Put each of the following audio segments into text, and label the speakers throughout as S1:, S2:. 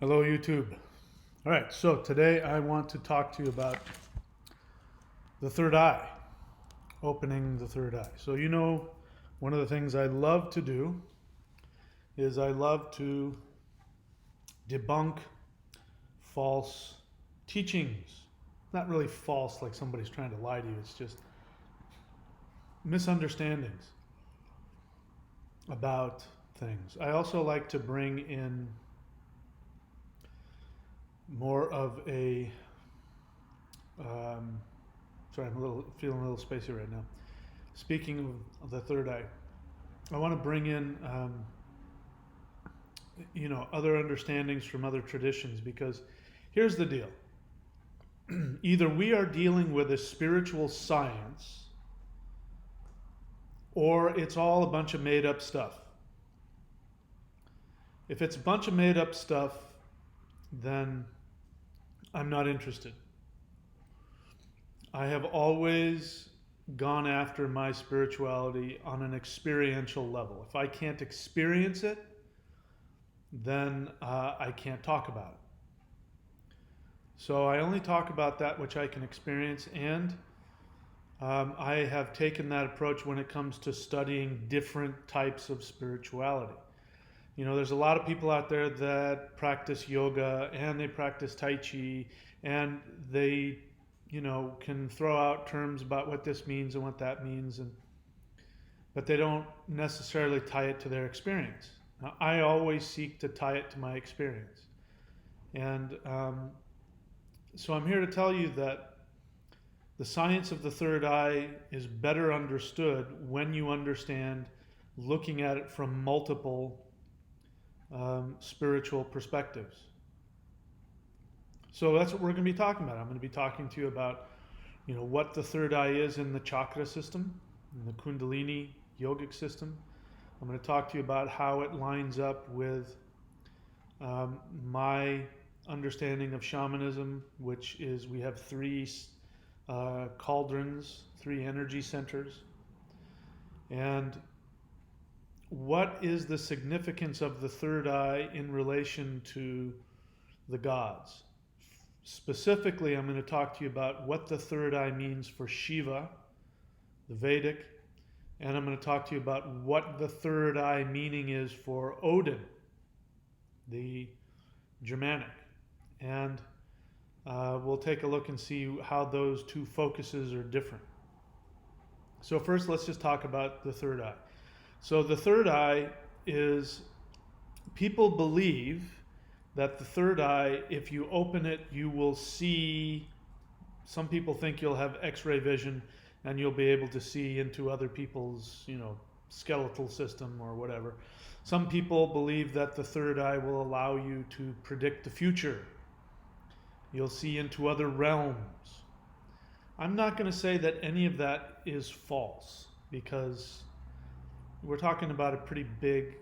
S1: Hello, YouTube. All right, so today I want to talk to you about the third eye, opening the third eye. So, one of the things I love to do is I love to debunk false teachings. Not really false, like somebody's trying to lie to you, it's just misunderstandings about things. I also like to bring in more of a sorry, I'm feeling a little spacey right now. Speaking of the third eye, I want to bring in other understandings from other traditions, because here's the deal. Either we are dealing with a spiritual science, or it's all a bunch of made up stuff. If it's a bunch of made up stuff, then I'm not interested. I have always gone after my spirituality on an experiential level. If I can't experience it, then I can't talk about it. So I only talk about that which I can experience, and I have taken that approach when it comes to studying different types of spirituality. There's a lot of people out there that practice yoga and they practice Tai Chi, and they can throw out terms about what this means and what that means, but they don't necessarily tie it to their experience. Now, I always seek to tie it to my experience. And so I'm here to tell you that the science of the third eye is better understood when you understand looking at it from multiple spiritual perspectives. So that's what we're going to be talking about. I'm going to be talking to you about, what the third eye is in the chakra system, in the Kundalini yogic system. I'm going to talk to you about how it lines up with my understanding of shamanism, which is we have three cauldrons, three energy centers. And what is the significance of the third eye in relation to the gods? Specifically, I'm going to talk to you about what the third eye means for Shiva, the Vedic, and I'm going to talk to you about what the third eye meaning is for Odin, the Germanic. And we'll take a look and see how those two focuses are different. So first, let's just talk about the third eye. So the third eye is, people believe that the third eye, if you open it, you will see, some people think you'll have x-ray vision and you'll be able to see into other people's, skeletal system or whatever. Some people believe that the third eye will allow you to predict the future. You'll see into other realms. I'm not going to say that any of that is false, because we're talking about a pretty big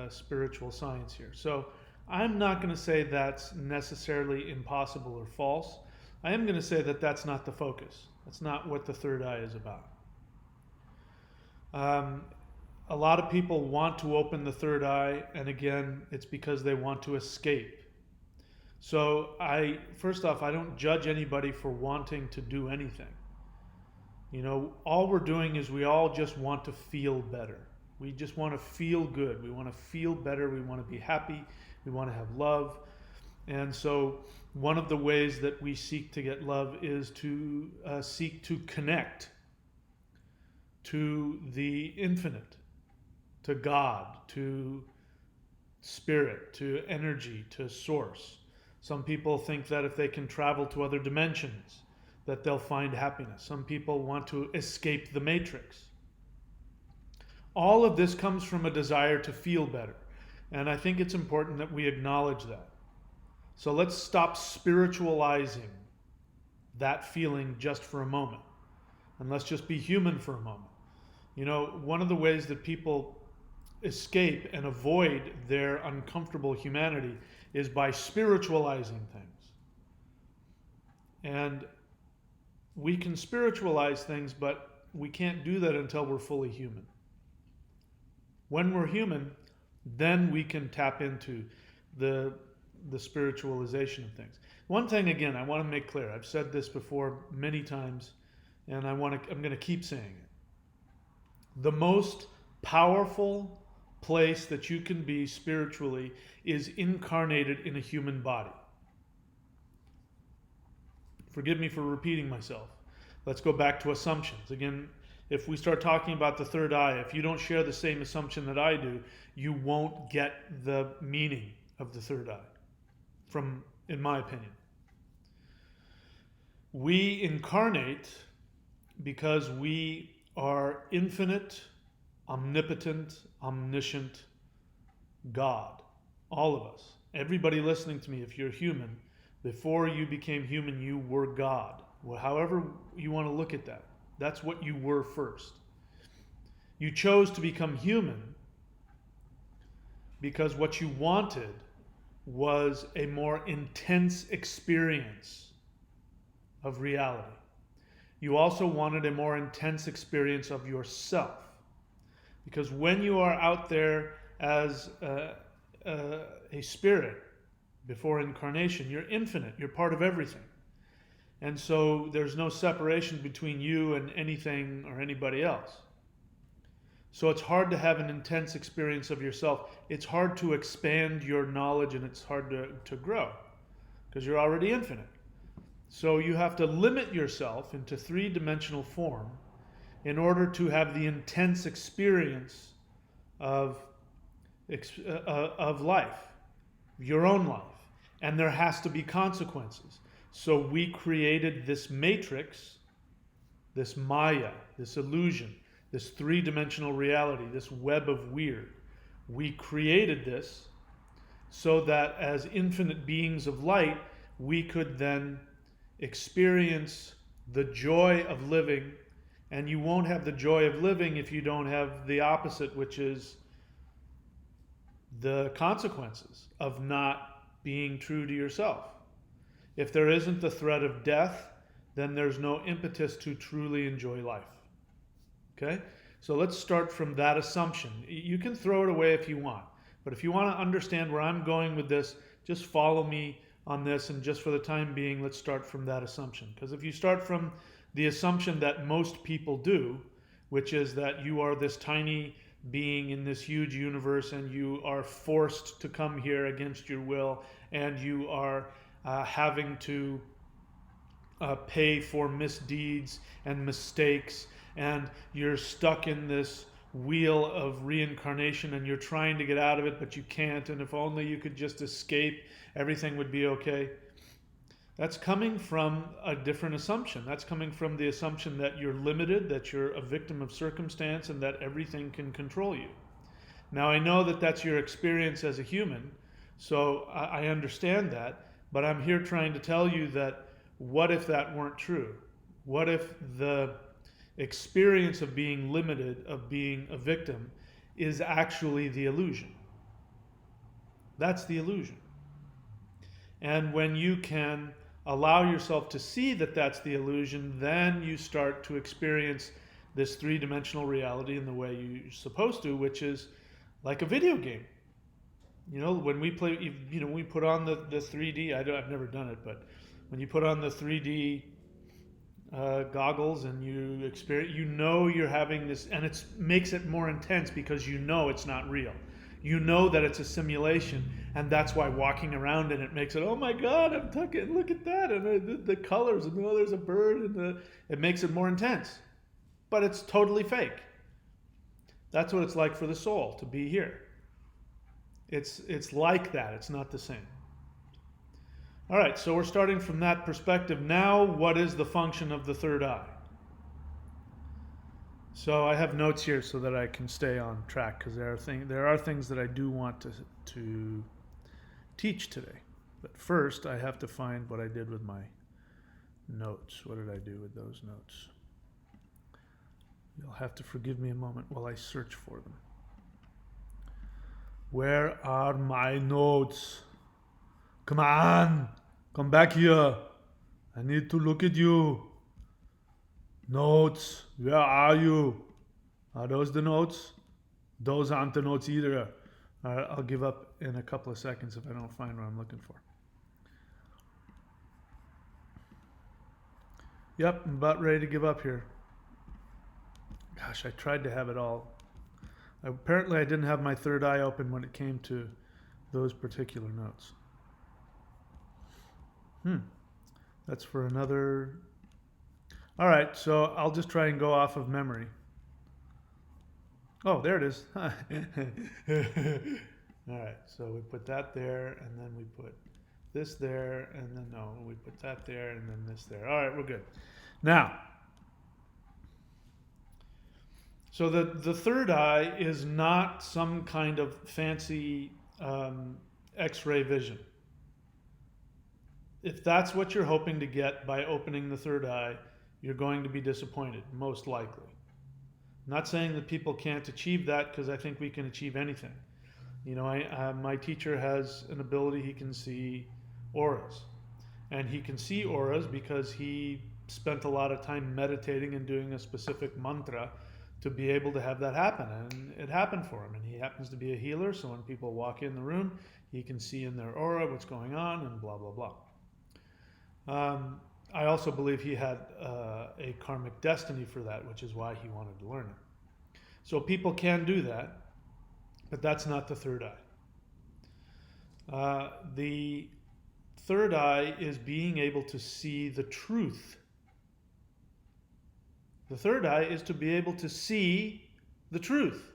S1: spiritual science here. So I'm not going to say that's necessarily impossible or false. I am going to say that that's not the focus. That's not what the third eye is about. A lot of people want to open the third eye, and again, it's because they want to escape. So first off, I don't judge anybody for wanting to do anything. All we're doing is we all just want to feel better. We just want to feel good. We want to feel better. We want to be happy. We want to have love. And so one of the ways that we seek to get love is to seek to connect to the infinite, to God, to spirit, to energy, to source. Some people think that if they can travel to other dimensions, that they'll find happiness. Some people want to escape the matrix. All of this comes from a desire to feel better. And I think it's important that we acknowledge that. So let's stop spiritualizing that feeling just for a moment. And let's just be human for a moment. One of the ways that people escape and avoid their uncomfortable humanity is by spiritualizing things. And we can spiritualize things, but we can't do that until we're fully human. When we're human, then we can tap into the the spiritualization of things. One thing, again, I want to make clear. I've said this before many times, and I'm going to keep saying it. The most powerful place that you can be spiritually is incarnated in a human body. Forgive me for repeating myself. Let's go back to assumptions. Again, if we start talking about the third eye, if you don't share the same assumption that I do, you won't get the meaning of the third eye, in my opinion. We incarnate because we are infinite, omnipotent, omniscient God. All of us. Everybody listening to me, if you're human, before you became human, you were God. Well, however you want to look at that. That's what you were first. You chose to become human because what you wanted was a more intense experience of reality. You also wanted a more intense experience of yourself. Because when you are out there as a spirit before incarnation, you're infinite, you're part of everything. And so there's no separation between you and anything or anybody else. So it's hard to have an intense experience of yourself. It's hard to expand your knowledge, and it's hard to grow because you're already infinite. So you have to limit yourself into three-dimensional form in order to have the intense experience of life, your own life. And there has to be consequences. So we created this matrix, this Maya, this illusion, this three-dimensional reality, this web of weird. We created this so that as infinite beings of light, we could then experience the joy of living. And you won't have the joy of living if you don't have the opposite, which is the consequences of not being true to yourself. If there isn't the threat of death, then there's no impetus to truly enjoy life. Okay? So let's start from that assumption. You can throw it away if you want, but if you want to understand where I'm going with this, just follow me on this, and just for the time being, let's start from that assumption. Because if you start from the assumption that most people do, which is that you are this tiny being in this huge universe and you are forced to come here against your will, and you are having to pay for misdeeds and mistakes, and you're stuck in this wheel of reincarnation and you're trying to get out of it but you can't, and if only you could just escape, everything would be okay. That's coming from a different assumption. That's coming from the assumption that you're limited, that you're a victim of circumstance, and that everything can control you. Now, I know that that's your experience as a human, so I understand that, but I'm here trying to tell you that what if that weren't true? What if the experience of being limited, of being a victim, is actually the illusion? That's the illusion. And when you can allow yourself to see that that's the illusion, then you start to experience this three-dimensional reality in the way you're supposed to, which is like a video game. You know, when we play, we put on the 3D, I've never done it, but when you put on the 3D goggles and you experience, you're having this, and it makes it more intense because it's not real. You know that it's a simulation, and that's why walking around in it makes it, oh my God, I'm tucking, look at that, and the colors, and there's a bird, and it makes it more intense. But it's totally fake. That's what it's like for the soul to be here. It's like that. It's not the same. All right, so we're starting from that perspective. Now, what is the function of the third eye? So I have notes here so that I can stay on track, because there are things that I do want to teach today. But first, I have to find what I did with my notes. What did I do with those notes? You'll have to forgive me a moment while I search for them. Where are my notes? Come on, come back here. I need to look at you. Notes, where are you? Are those the notes? Those aren't the notes either. All right, I'll give up in a couple of seconds if I don't find what I'm looking for. Yep, I'm about ready to give up here. Gosh, I tried to have it all. Apparently, I didn't have my third eye open when it came to those particular notes. That's for another. All right, so I'll just try and go off of memory. Oh, there it is. All right, so we put that there, and then we put this there, and then no, we put that there, and then this there. All right, we're good. Now, so the third eye is not some kind of fancy X-ray vision. If that's what you're hoping to get by opening the third eye, you're going to be disappointed, most likely. I'm not saying that people can't achieve that, because I think we can achieve anything. You know, my teacher has an ability, he can see auras. And he can see auras because he spent a lot of time meditating and doing a specific mantra to be able to have that happen. And it happened for him. And he happens to be a healer, so when people walk in the room, he can see in their aura what's going on and blah, blah, blah. I also believe he had a karmic destiny for that, which is why he wanted to learn it. So people can do that, but that's not the third eye. The third eye is being able to see the truth. The third eye is to be able to see the truth.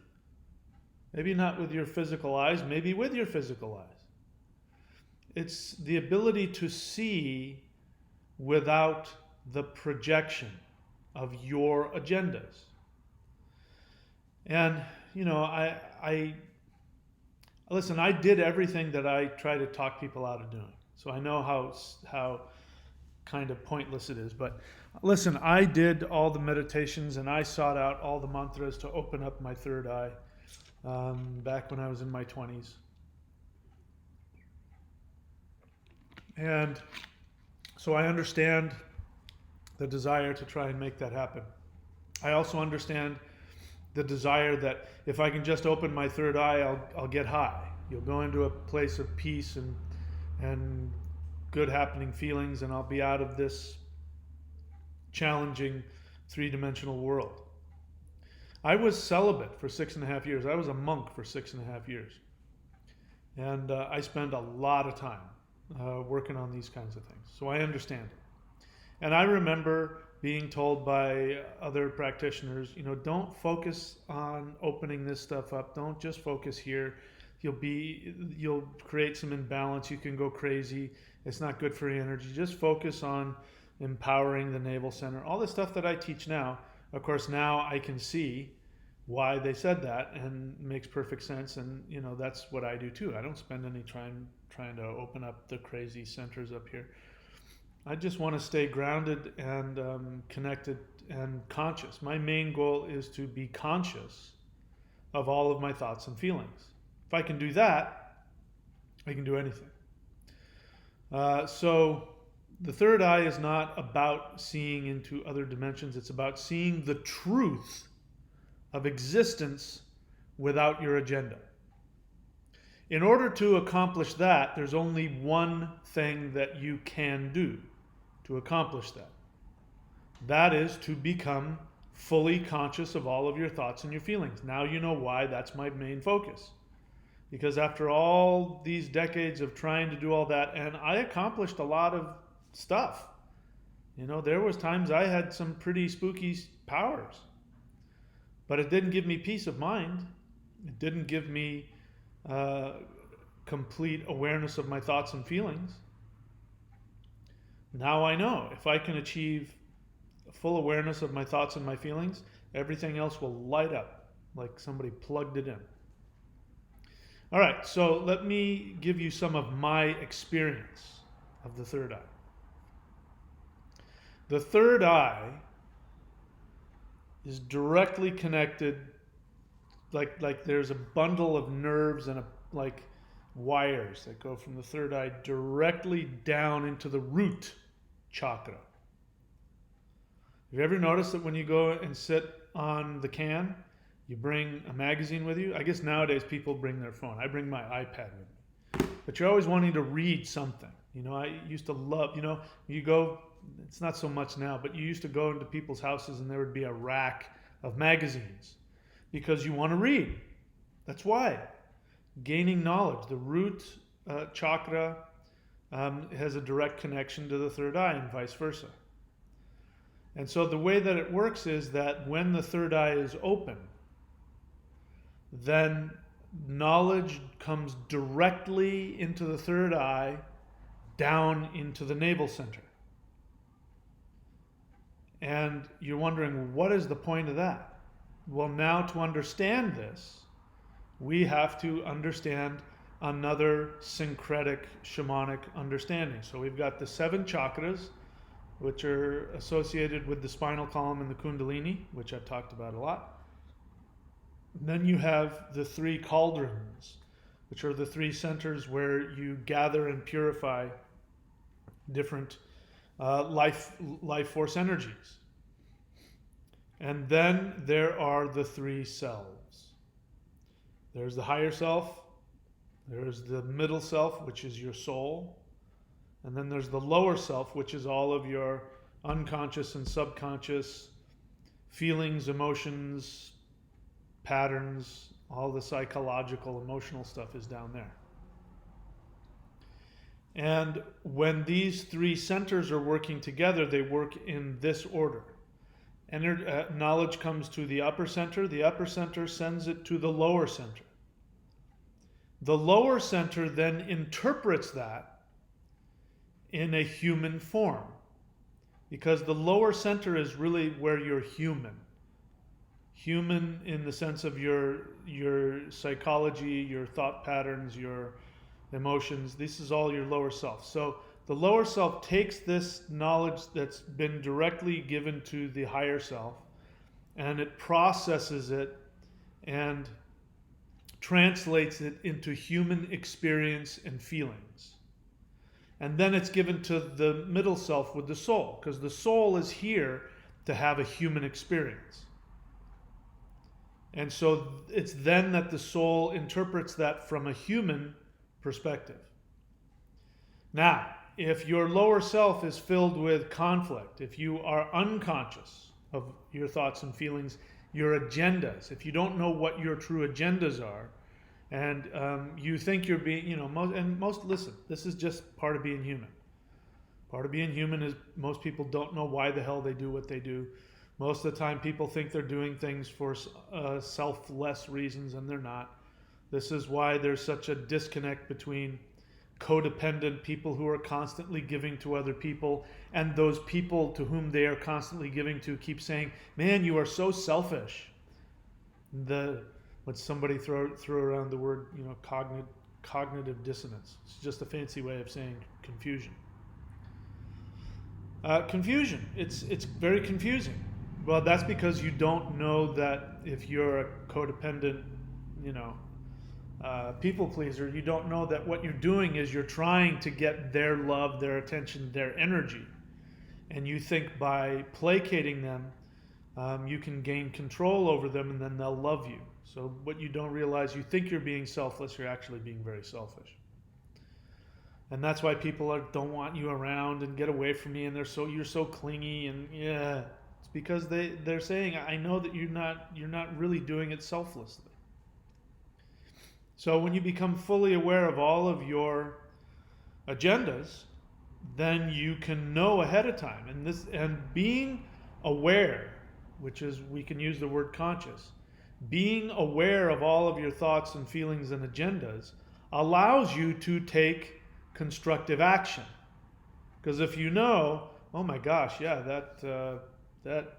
S1: Maybe not with your physical eyes, maybe with your physical eyes. It's the ability to see without the projection of your agendas. And, you know, I listen, I did everything that I try to talk people out of doing. So I know how kind of pointless it is. But listen, I did all the meditations and I sought out all the mantras to open up my third eye back when I was in my 20s. And so I understand the desire to try and make that happen. I also understand the desire that if I can just open my third eye, I'll get high. You'll go into a place of peace and good happening feelings, and I'll be out of this challenging three-dimensional world. I was celibate for 6.5 years. I was a monk for 6.5 years. And I spent a lot of time working on these kinds of things. So I understand it. And I remember being told by other practitioners, you know, don't focus on opening this stuff up. Don't just focus here. You'll create some imbalance. You can go crazy. It's not good for your energy. Just focus on empowering the navel center. All the stuff that I teach now, of course, now I can see why they said that, and makes perfect sense. And you know, that's what I do too. I don't spend any time trying to open up the crazy centers up here. I just want to stay grounded and connected and conscious. My main goal is to be conscious of all of my thoughts and feelings. If I can do that, I can do anything. So the third eye is not about seeing into other dimensions. It's about seeing the truth of existence without your agenda. In order to accomplish that, there's only one thing that you can do to accomplish that. That is to become fully conscious of all of your thoughts and your feelings. Now you know why that's my main focus. Because after all these decades of trying to do all that, and I accomplished a lot of stuff. You know, there was times I had some pretty spooky powers. But it didn't give me peace of mind. It didn't give me complete awareness of my thoughts and feelings. Now I know if I can achieve full awareness of my thoughts and my feelings, everything else will light up like somebody plugged it in. All right, so let me give you some of my experience of the third eye. The third eye is directly connected, like there's a bundle of nerves and like wires that go from the third eye directly down into the root chakra. Have you ever noticed that when you go and sit on the can You bring a magazine with you. I guess nowadays people bring their phone. I bring my iPad with me. But you're always wanting to read something. You know, I used to love, you know, you go, it's not so much now, but you used to go into people's houses and there would be a rack of magazines because you want to read. That's why. Gaining knowledge. The root chakra has a direct connection to the third eye and vice versa. And so the way that it works is that when the third eye is open, then knowledge comes directly into the third eye, down into the navel center. And you're wondering, what is the point of that? Well, now to understand this, we have to understand another syncretic shamanic understanding. So we've got the 7 chakras, which are associated with the spinal column and the kundalini, which I've talked about a lot. And then you have the 3 cauldrons, which are the 3 centers where you gather and purify different life force energies. And then there are the 3 selves. There's the higher self, there's the middle self, which is your soul, and then there's the lower self, which is all of your unconscious and subconscious feelings, emotions, patterns, all the psychological, emotional stuff is down there. And when these 3 centers are working together, they work in this order. Knowledge comes to the upper center. The upper center sends it to the lower center. The lower center then interprets that in a human form, because the lower center is really where you're human. Human in the sense of your psychology, your thought patterns, your emotions. This is all your lower self. So the lower self takes this knowledge that's been directly given to the higher self, and it processes it and translates it into human experience and feelings. And then it's given to the middle self with the soul, because the soul is here to have a human experience. And so it's then that the soul interprets that from a human perspective. Now, if your lower self is filled with conflict, if you are unconscious of your thoughts and feelings, your agendas, if you don't know what your true agendas are, and you think you're being, listen, this is just part of being human. Part of being human is most people don't know why the hell they do what they do. Most of the time people think they're doing things for selfless reasons, and they're not. This is why there's such a disconnect between codependent people who are constantly giving to other people, and those people to whom they are constantly giving to keep saying, man, you are so selfish. What somebody threw around the word, cognitive dissonance. It's just a fancy way of saying confusion. Confusion. It's very confusing. Well, that's because you don't know that if you're a codependent, people pleaser, you don't know that what you're doing is you're trying to get their love, their attention, their energy. And you think by placating them, you can gain control over them, and then they'll love you. So what you don't realize, you think you're being selfless, you're actually being very selfish. And that's why people don't want you around and get away from me, and you're so clingy, and yeah, it's because they're saying, I know that you're not really doing it selflessly. So when you become fully aware of all of your agendas, then you can know ahead of time. And being aware, which is, we can use the word conscious, being aware of all of your thoughts and feelings and agendas allows you to take constructive action. Because if you know, oh my gosh, yeah, that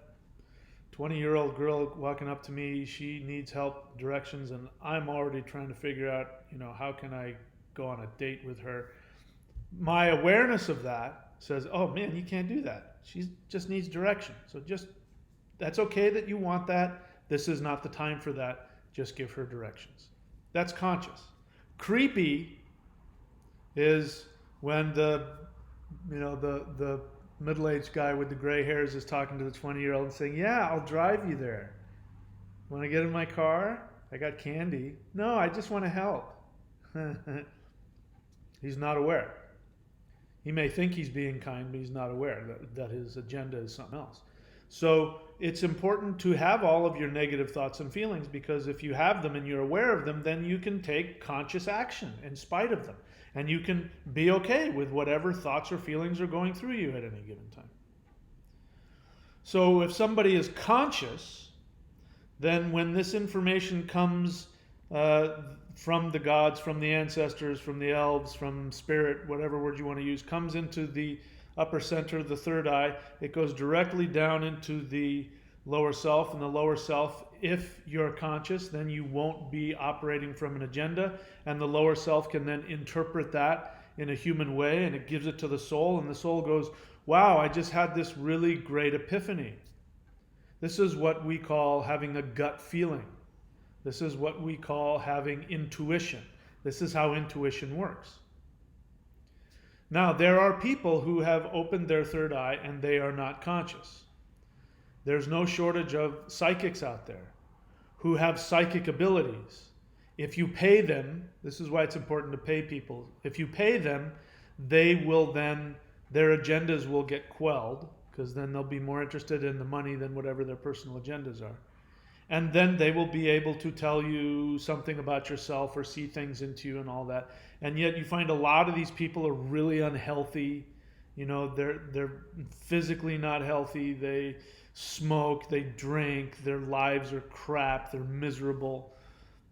S1: 20-year-old girl walking up to me, she needs help, directions, and I'm already trying to figure out, how can I go on a date with her? My awareness of that says, oh man, you can't do that. She just needs direction. So that's okay that you want that. This is not the time for that. Just give her directions. That's conscious. Creepy is when the middle-aged guy with the gray hairs is talking to the 20-year-old and saying, yeah, I'll drive you there. Want to get in my car? I got candy. No, I just want to help. He's not aware. He may think he's being kind, but he's not aware that his agenda is something else. So it's important to have all of your negative thoughts and feelings, because if you have them and you're aware of them, then you can take conscious action in spite of them. And you can be okay with whatever thoughts or feelings are going through you at any given time. So if somebody is conscious, then when this information comes from the gods, from the ancestors, from the elves, from spirit, whatever word you want to use, comes into the upper center, the third eye, it goes directly down into the lower self. And the lower self, if you're conscious, then you won't be operating from an agenda, and the lower self can then interpret that in a human way, and it gives it to the soul, and the soul goes, wow, I just had this really great epiphany. This is what we call having a gut feeling. This is what we call having intuition. This is how intuition works. Now, there are people who have opened their third eye and they are not conscious. There's no shortage of psychics out there who have psychic abilities. If you pay them, this is why it's important to pay people. If you pay them, they will then, their agendas will get quelled, because then they'll be more interested in the money than whatever their personal agendas are. And then they will be able to tell you something about yourself or see things into you and all that. And yet you find a lot of these people are really unhealthy. You know, they're physically not healthy. They smoke, they drink, their lives are crap, they're miserable.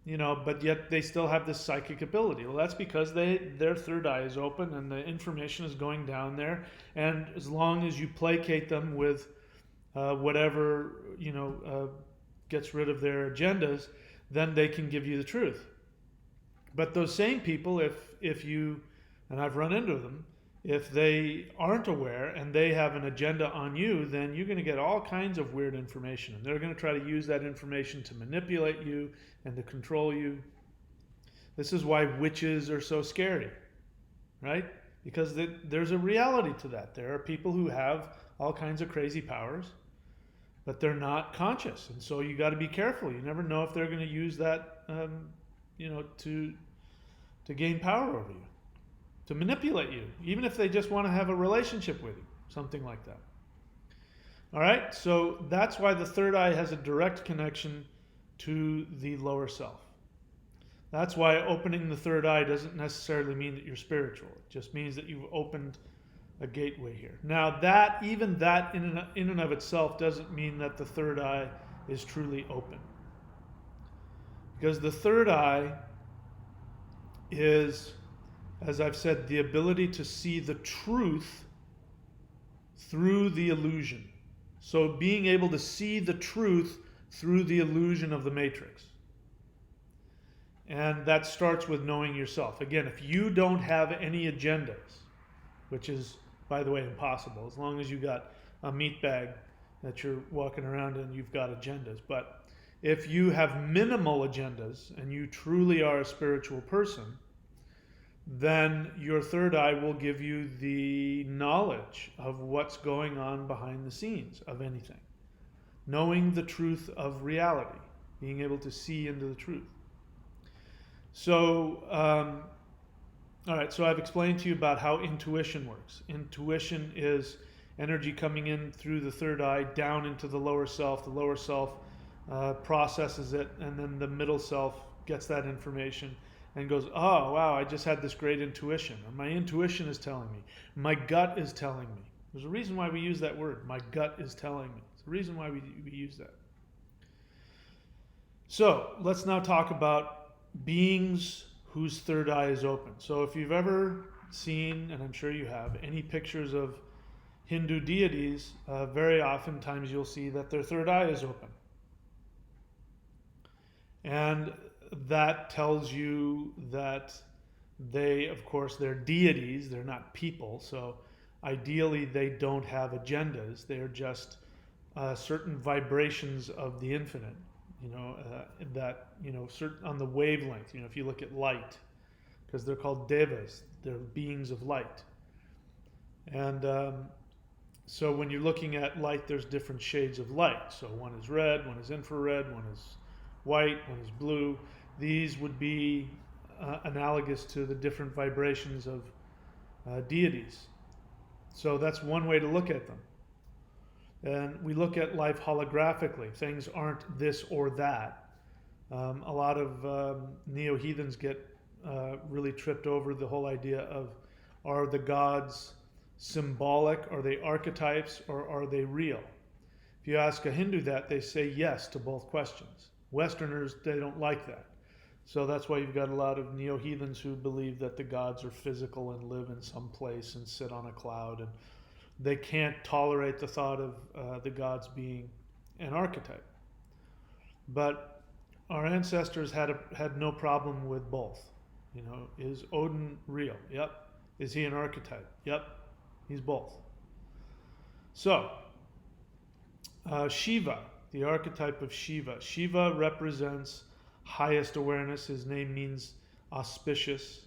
S1: You know, but yet they still have this psychic ability. Well, that's because their third eye is open and the information is going down there. And as long as you placate them with whatever, gets rid of their agendas, then they can give you the truth. But those same people, if you, and I've run into them, if they aren't aware and they have an agenda on you, then you're going to get all kinds of weird information. And they're going to try to use that information to manipulate you and to control you. This is why witches are so scary, right? Because there's a reality to that. There are people who have all kinds of crazy powers, but they're not conscious. And so you got to be careful. You never know if they're going to use that, to gain power over you, to manipulate you, even if they just want to have a relationship with you, something like that. All right, so that's why the third eye has a direct connection to the lower self. That's why opening the third eye doesn't necessarily mean that you're spiritual. It just means that you've opened a gateway here. Now, even that in and of itself doesn't mean that the third eye is truly open. Because the third eye is, as I've said, the ability to see the truth through the illusion. So being able to see the truth through the illusion of the matrix. And that starts with knowing yourself. Again, if you don't have any agendas, which is, by the way, impossible, as long as you got a meat bag that you're walking around in, you've got agendas. But if you have minimal agendas and you truly are a spiritual person, then your third eye will give you the knowledge of what's going on behind the scenes of anything. Knowing the truth of reality, being able to see into the truth. So, all right, so I've explained to you about how intuition works. Intuition is energy coming in through the third eye down into the lower self. The lower self processes it, and then the middle self gets that information and goes, oh, wow, I just had this great intuition. And my intuition is telling me. My gut is telling me. There's a reason why we use that word. My gut is telling me. It's the reason why we use that. So let's now talk about beings whose third eye is open. So if you've ever seen, and I'm sure you have, any pictures of Hindu deities, very oftentimes you'll see that their third eye is open. And that tells you that they, of course, they're deities, they're not people, so ideally they don't have agendas, they're just certain vibrations of the infinite, certain on the wavelength, if you look at light, because they're called devas, they're beings of light. And so when you're looking at light, there's different shades of light. So one is red, one is infrared, one is white, one is blue. These would be analogous to the different vibrations of deities. So that's one way to look at them. And we look at life holographically. Things aren't this or that. A lot of neo-heathens get really tripped over the whole idea of, are the gods symbolic, are they archetypes, or are they real? If you ask a Hindu that, they say yes to both questions. Westerners, they don't like that. So that's why you've got a lot of neo-heathens who believe that the gods are physical and live in some place and sit on a cloud, and they can't tolerate the thought of the gods being an archetype. But our ancestors had no problem with both. You know, is Odin real? Yep. Is he an archetype? Yep. He's both. So, Shiva, the archetype of Shiva. Shiva represents highest awareness. His name means auspicious.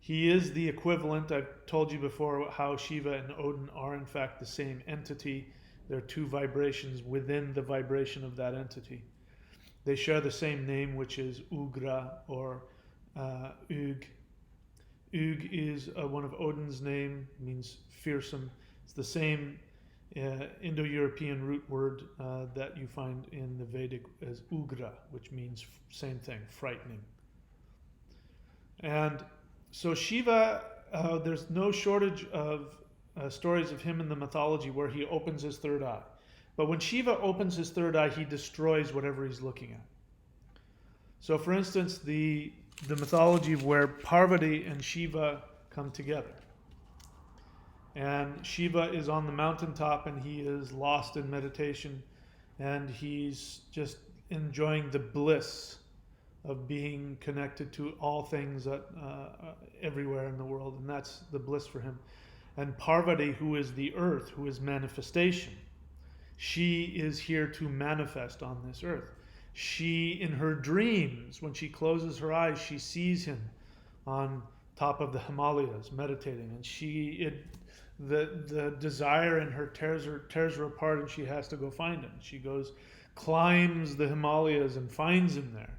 S1: He is the equivalent. I've told you before how Shiva and Odin are in fact the same entity. They're two vibrations within the vibration of that entity. They share the same name, which is Ugra or Ug. Ug is one of Odin's name, means fearsome. It's the same Indo-European root word that you find in the Vedic as Ugra, which means same thing, frightening. And so Shiva, there's no shortage of stories of him in the mythology where he opens his third eye. But when Shiva opens his third eye, he destroys whatever he's looking at. So for instance, the mythology where Parvati and Shiva come together. And Shiva is on the mountaintop and he is lost in meditation and he's just enjoying the bliss of being connected to all things everywhere in the world, and that's the bliss for him. And Parvati, who is the earth, who is manifestation, she is here to manifest on this earth. She, in her dreams, when she closes her eyes, she sees him on top of the Himalayas meditating, and the desire in her tears her apart, and she has to go find him. She goes, climbs the Himalayas and finds him there,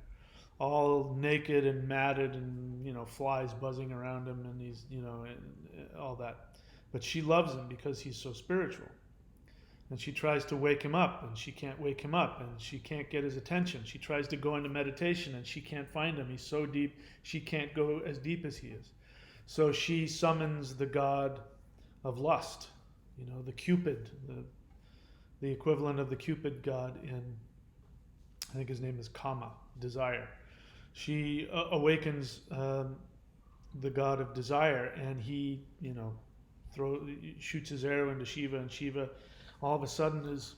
S1: all naked and matted, and flies buzzing around him, and he's and all that. But she loves him because he's so spiritual. And she tries to wake him up, and she can't wake him up, and she can't get his attention. She tries to go into meditation, and she can't find him. He's so deep, she can't go as deep as he is. So she summons the god of lust, the Cupid, the equivalent of the Cupid god in, I think his name is Kama, desire. She awakens the god of desire, and he, shoots his arrow into Shiva, and Shiva all of a sudden is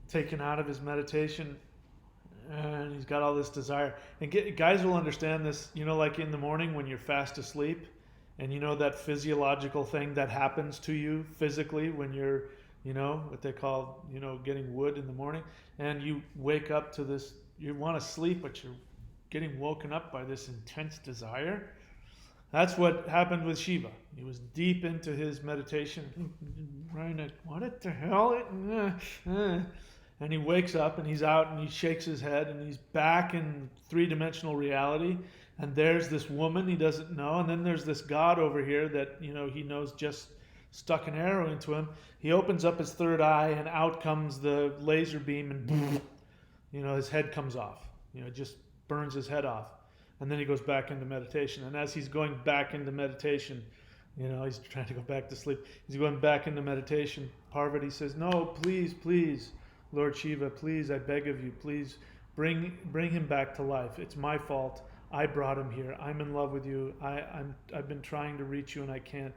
S1: taken out of his meditation, and he's got all this desire. And guys will understand this, like in the morning when you're fast asleep, and that physiological thing that happens to you physically when you're, what they call, getting wood in the morning, and you wake up to this, you want to sleep, but you're getting woken up by this intense desire. That's what happened with Shiva. He was deep into his meditation, what the hell? And he wakes up and he's out and he shakes his head and he's back in three-dimensional reality. And there's this woman he doesn't know. And then there's this God over here that, he knows just stuck an arrow into him. He opens up his third eye and out comes the laser beam and, his head comes off. It just burns his head off. And then he goes back into meditation. And as he's going back into meditation, he's trying to go back to sleep. He's going back into meditation. Parvati says, no, please, please, Lord Shiva, please, I beg of you, please bring him back to life. It's my fault. I brought him here. I'm in love with you. I've been trying to reach you and I can't.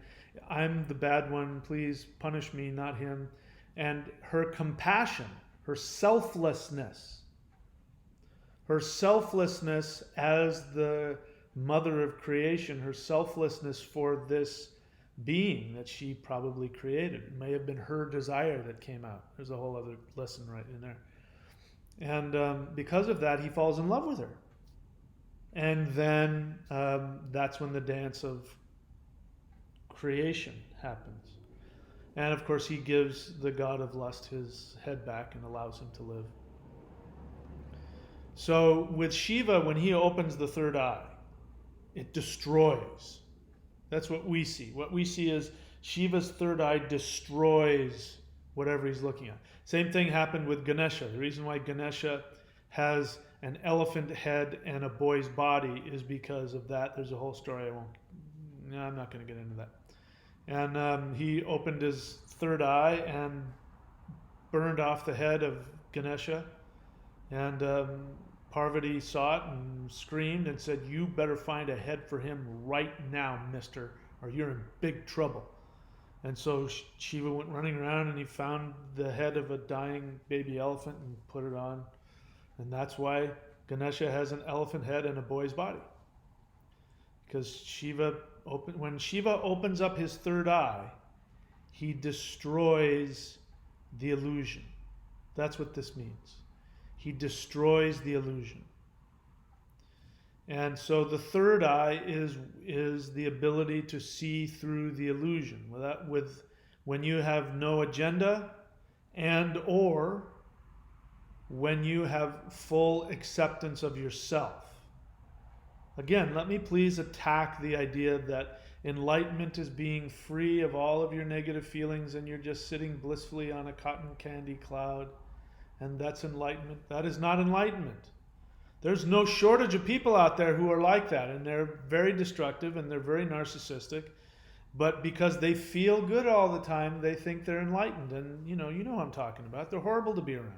S1: I'm the bad one. Please punish me, not him. And her compassion, her selflessness as the mother of creation, her selflessness for this being that she probably created. It may have been her desire that came out. There's a whole other lesson right in there. And because of that, he falls in love with her. And then that's when the dance of creation happens. And of course, he gives the god of lust his head back and allows him to live. So with Shiva, when he opens the third eye, it destroys. That's what we see. What we see is Shiva's third eye destroys whatever he's looking at. Same thing happened with Ganesha. The reason why Ganesha has an elephant head and a boy's body is because of that. There's a whole story. I'm not going to get into that. And he opened his third eye and burned off the head of Ganesha. And Parvati saw it and screamed and said, "You better find a head for him right now, mister, or you're in big trouble." And so Shiva went running around and he found the head of a dying baby elephant and put it on. And that's why Ganesha has an elephant head and a boy's body. Because when Shiva opens up his third eye, he destroys the illusion. That's what this means. He destroys the illusion. And so the third eye is the ability to see through the illusion. When you have no agenda and or when you have full acceptance of yourself. Again, let me please attack the idea that enlightenment is being free of all of your negative feelings and you're just sitting blissfully on a cotton candy cloud. And that's enlightenment. That is not enlightenment. There's no shortage of people out there who are like that, and they're very destructive and they're very narcissistic. But because they feel good all the time, they think they're enlightened. And you know what I'm talking about. They're horrible to be around.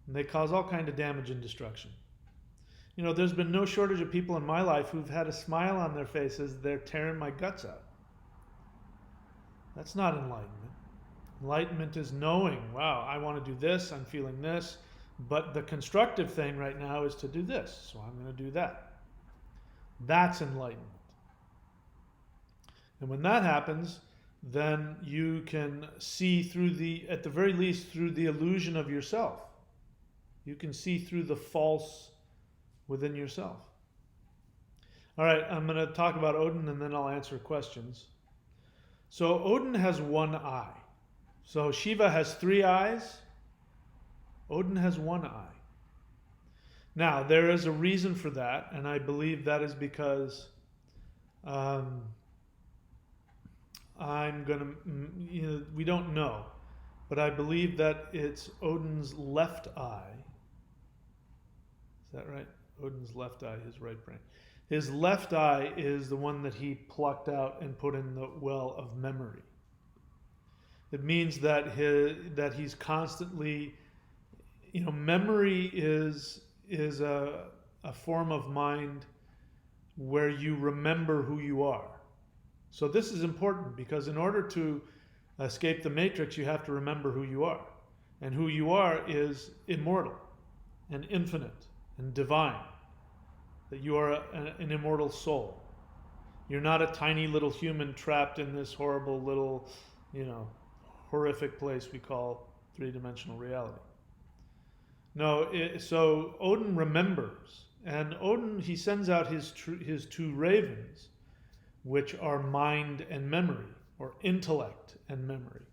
S1: And they cause all kind of damage and destruction. There's been no shortage of people in my life who've had a smile on their faces. They're tearing my guts out. That's not enlightenment. Enlightenment is knowing, wow, I want to do this, I'm feeling this, but the constructive thing right now is to do this, so I'm going to do that. That's enlightenment. And when that happens, then you can see through at the very least, through the illusion of yourself. You can see through the false within yourself. All right, I'm going to talk about Odin and then I'll answer questions. So Odin has one eye. So Shiva has 3 eyes. Odin has 1 eye. Now, there is a reason for that, and I believe that is because we don't know, but I believe that it's Odin's left eye. Is that right? Odin's left eye, his right brain. His left eye is the one that he plucked out and put in the well of memory. It means that he's constantly, memory is a form of mind where you remember who you are. So this is important because in order to escape the matrix, you have to remember who you are. And who you are is immortal and infinite and divine. That you are an immortal soul. You're not a tiny little human trapped in this horrible little, horrific place we call 3-dimensional reality. No, so Odin remembers, and Odin, he sends out his 2 ravens, which are mind and memory, or intellect and memory.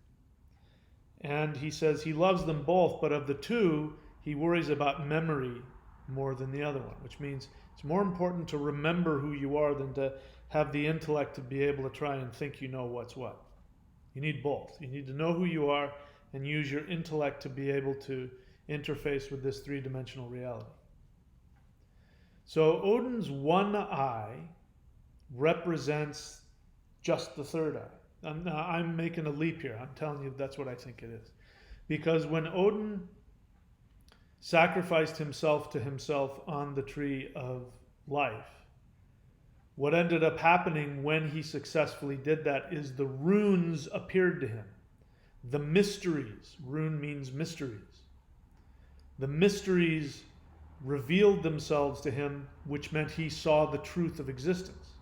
S1: And he says he loves them both, but of the 2, he worries about memory more than the other one, which means it's more important to remember who you are than to have the intellect to be able to try and think you know what's what. You need both. You need to know who you are and use your intellect to be able to interface with this 3-dimensional reality. So Odin's 1 eye represents just the third eye. Now I'm making a leap here. I'm telling you that's what I think it is. Because when Odin sacrificed himself to himself on the tree of life, what ended up happening when he successfully did that is the runes appeared to him. The mysteries, rune means mysteries. The mysteries revealed themselves to him, which meant he saw the truth of existence.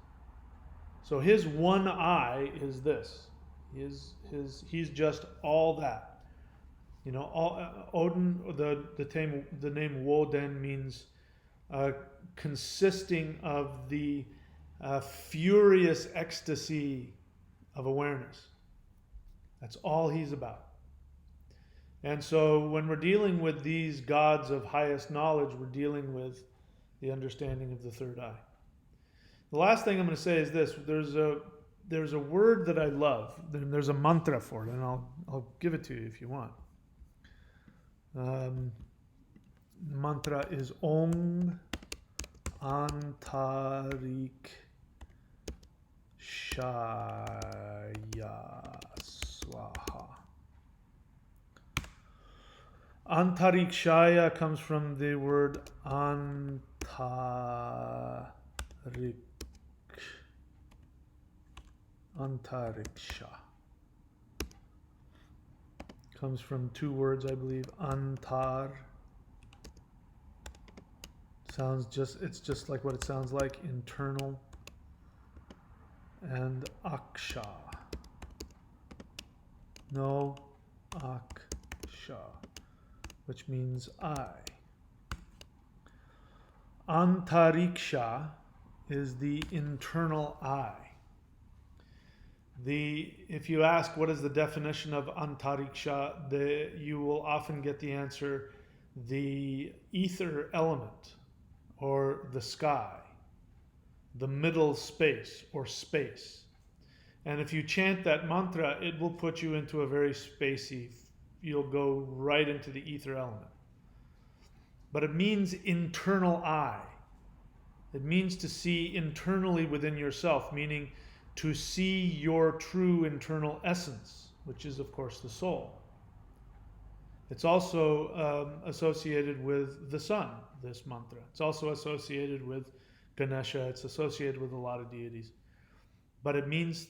S1: So his 1 eye is this. He's just all that. Odin, the name Woden means consisting of the furious ecstasy of awareness. That's all he's about. And so when we're dealing with these gods of highest knowledge, we're dealing with the understanding of the third eye. The last thing I'm going to say is this. There's a word that I love. There's a mantra for it, and I'll give it to you if you want. Mantra is Om Antarik Shaya Swaha. Antarikshaya comes from the word Antarik. Antariksha. Comes from two words, I believe. Antar. It's just like what it sounds like, internal. And Aksha. No, Aksha, which means I. Antariksha is the internal I. If you ask what is the definition of Antariksha, you will often get the answer, the ether element, or the sky, the middle space, or space. And if you chant that mantra, it will put you into a very spacey, you'll go right into the ether element. But it means internal I. It means to see internally within yourself, meaning to see your true internal essence, which is, of course, the soul. It's also associated with the sun, this mantra. It's also associated with Ganesha. It's associated with a lot of deities. But it means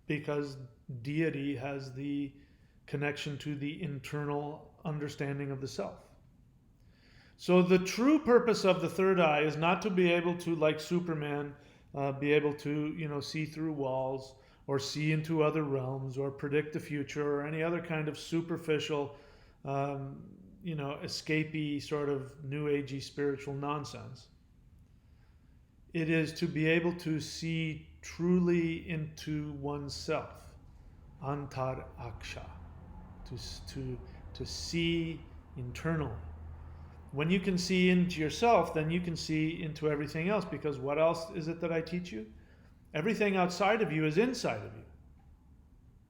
S1: because deity has the connection to the internal understanding of the self. So the true purpose of the third eye is not to be able to, like Superman, be able to, see through walls or see into other realms or predict the future or any other kind of superficial, escapey sort of new agey spiritual nonsense. It is to be able to see truly into oneself, antar aksha, to see internally. When you can see into yourself, then you can see into everything else, because what else is it that I teach you? Everything outside of you is inside of you.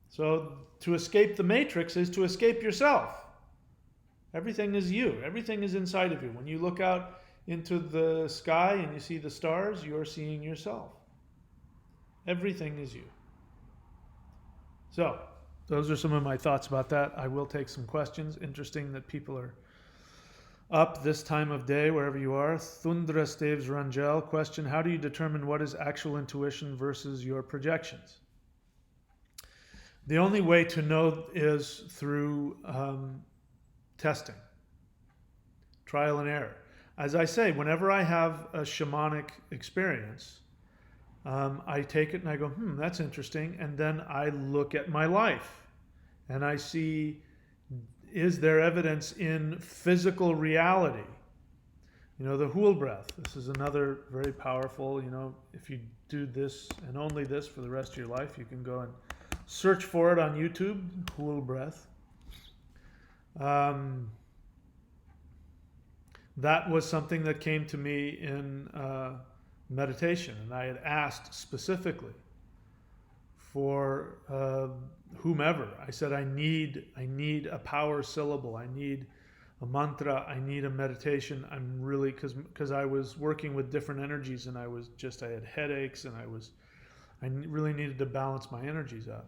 S1: So to escape the matrix is to escape yourself. Everything is you. Everything is inside of you. When you look out into the sky and you see the stars, you're seeing yourself. Everything is you. So those are some of my thoughts about that. I will take some questions. Interesting that people are up this time of day, wherever you are. Thundra Staves Rangel, question, how do you determine what is actual intuition versus your projections? The only way to know is through testing, trial and error. As I say, whenever I have a shamanic experience, I take it and I go, that's interesting. And then I look at my life and I see, is there evidence in physical reality? The Hool breath. This is another very powerful, if you do this and only this for the rest of your life, you can go and search for it on YouTube, Hool breath. That was something that came to me in meditation, and I had asked specifically for whomever. I said, I need a power syllable. I need a mantra. I need a meditation. I'm really, because I was working with different energies, and I had headaches, and I really needed to balance my energies out.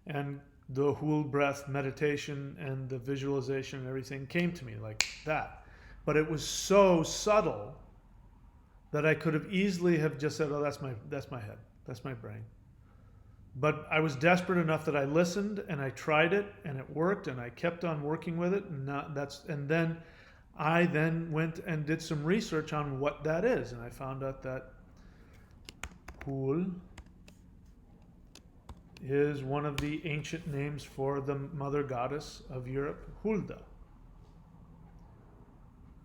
S1: And the Hool breath meditation and the visualization and everything came to me like that. But it was so subtle that I could have easily have just said, oh, that's my head. That's my brain. But I was desperate enough that I listened and I tried it and it worked and I kept on working with it. And then I went and did some research on what that is. And I found out that Hool is one of the ancient names for the mother goddess of Europe, Hulda.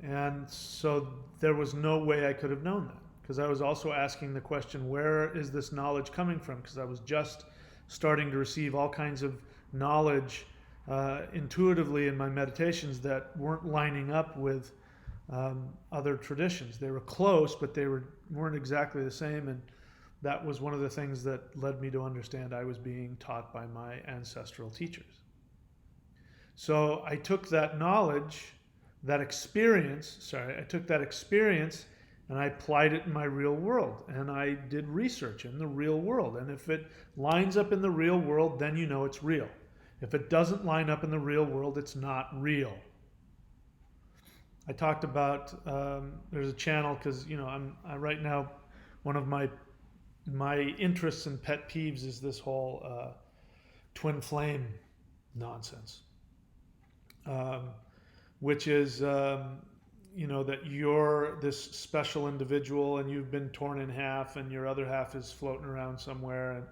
S1: And so there was no way I could have known that, because I was also asking the question, where is this knowledge coming from? Because I was just starting to receive all kinds of knowledge intuitively in my meditations that weren't lining up with other traditions. They were close, but they weren't exactly the same. And that was one of the things that led me to understand I was being taught by my ancestral teachers. So I took that knowledge, I took that experience and I applied it in my real world. And I did research in the real world. And if it lines up in the real world, then you know it's real. If it doesn't line up in the real world, it's not real. I talked about, there's a channel, because, I right now, one of my interests and pet peeves is this whole twin flame nonsense. Which is, that you're this special individual and you've been torn in half and your other half is floating around somewhere, and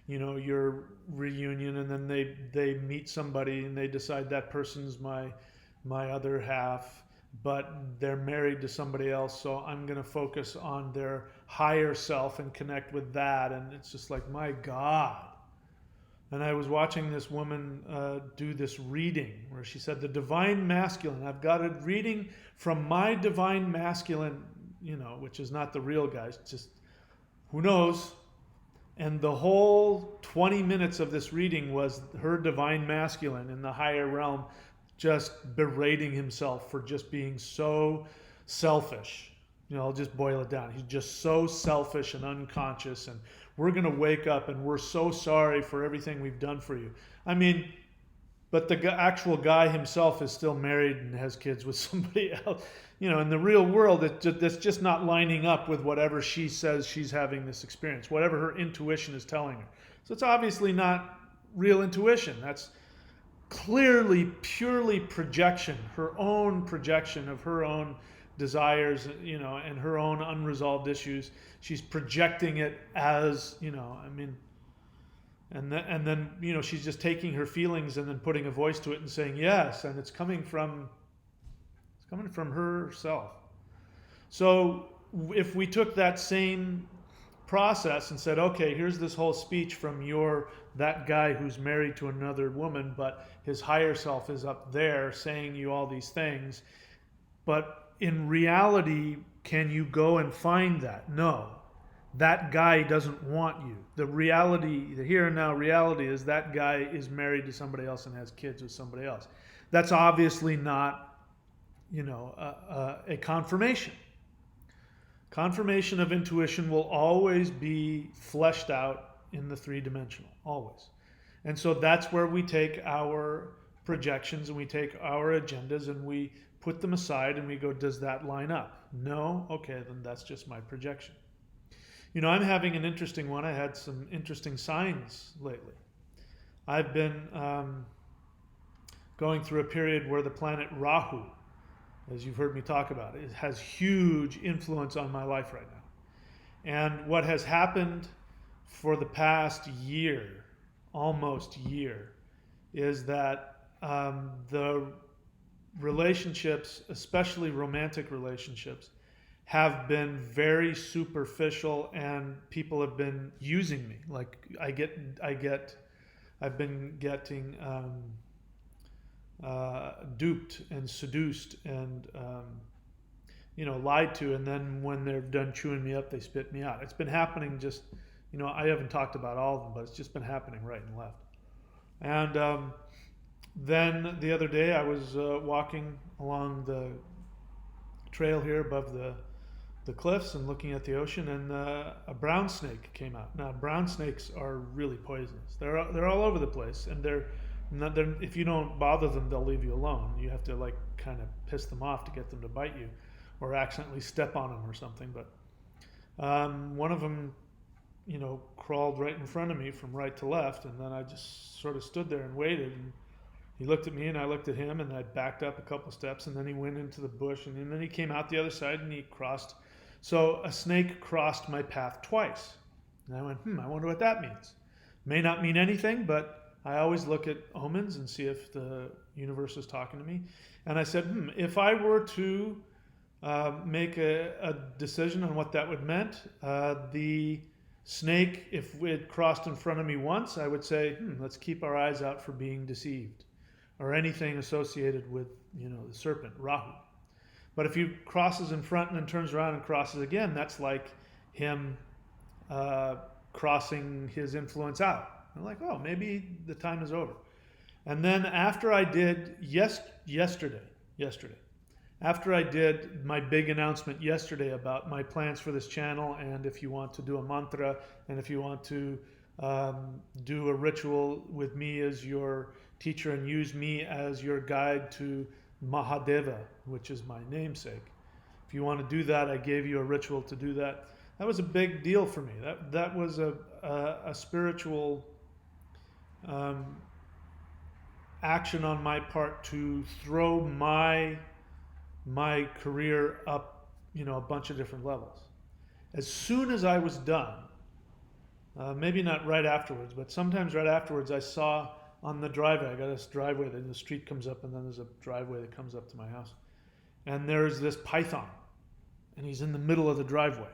S1: your reunion, and then they meet somebody and they decide that person's my other half, but they're married to somebody else, so I'm going to focus on their higher self and connect with that. And it's just like, my God. And I was watching this woman do this reading where she said, the divine masculine, I've got a reading from my divine masculine, which is not the real guy, it's just, who knows? And the whole 20 minutes of this reading was her divine masculine in the higher realm just berating himself for just being so selfish. I'll just boil it down. He's just so selfish and unconscious, and we're going to wake up and we're so sorry for everything we've done for you. I mean, but the actual guy himself is still married and has kids with somebody else. In the real world, that's just not lining up with whatever she says she's having this experience, whatever her intuition is telling her. So it's obviously not real intuition. That's clearly, purely projection, her own projection of her own desires, and her own unresolved issues. She's projecting it as, and then she's just taking her feelings and then putting a voice to it and saying yes, and it's coming from herself. So if we took that same process and said, okay, here's this whole speech from that guy who's married to another woman, but his higher self is up there saying you all these things, but in reality, can you go and find that? No. That guy doesn't want you. The reality, the here and now reality, is that guy is married to somebody else and has kids with somebody else. That's obviously not, a confirmation. Confirmation of intuition will always be fleshed out in the three-dimensional, always. And so that's where we take our projections and we take our agendas and we put them aside and we go, does that line up? No? Okay, then that's just my projection. I'm having an interesting one. I had some interesting signs lately. I've been going through a period where the planet Rahu, as you've heard me talk about, it has huge influence on my life right now. And what has happened for the past year, almost year, is that the relationships, especially romantic relationships, have been very superficial, and people have been using me. Like I've been getting duped and seduced and lied to, and then when they're done chewing me up, they spit me out. It's been happening just, I haven't talked about all of them, but it's just been happening right and left. And then the other day I was walking along the trail here above the cliffs and looking at the ocean, and a brown snake came out. Now, brown snakes are really poisonous. They're all over the place, and if you don't bother them, they'll leave you alone. You have to kind of piss them off to get them to bite you, or accidentally step on them or something. But one of them, crawled right in front of me from right to left, and then I just sort of stood there and waited. And he looked at me and I looked at him, and I backed up a couple steps, and then he went into the bush, and then he came out the other side and he crossed. So a snake crossed my path twice. And I went, I wonder what that means. May not mean anything, but I always look at omens and see if the universe is talking to me. And I said, if I were to make a decision on what that would meant, the snake, if it crossed in front of me once, I would say, let's keep our eyes out for being deceived. or anything associated with, the serpent, Rahu. But if he crosses in front and then turns around and crosses again, that's like him crossing his influence out. I'm like, oh, maybe the time is over. And then after I did yesterday, after I did my big announcement yesterday about my plans for this channel, and if you want to do a mantra, and if you want to do a ritual with me as your teacher and use me as your guide to Mahadeva, which is my namesake. If you want to do that, I gave you a ritual to do that. That was a big deal for me. That was a spiritual action on my part to throw my career up, a bunch of different levels. As soon as I was done, maybe not right afterwards, but sometimes right afterwards, I saw on the driveway, I got this driveway, then the street comes up, and then there's a driveway that comes up to my house. And there's this python, and he's in the middle of the driveway.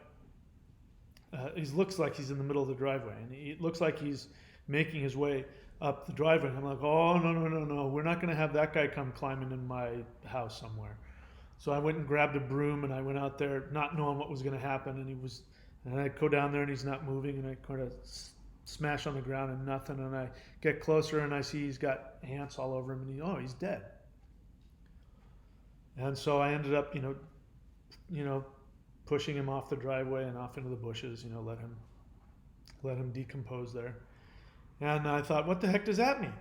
S1: He looks like he's in the middle of the driveway, and it looks like he's making his way up the driveway. And I'm like, oh, no, we're not going to have that guy come climbing in my house somewhere. So I went and grabbed a broom, and I went out there not knowing what was going to happen, and I go down there, and he's not moving, and I kind of smash on the ground and nothing, and I get closer, and I see he's got ants all over him, and he's dead. And so I ended up, pushing him off the driveway and off into the bushes, let him decompose there. And I thought, what the heck does that mean?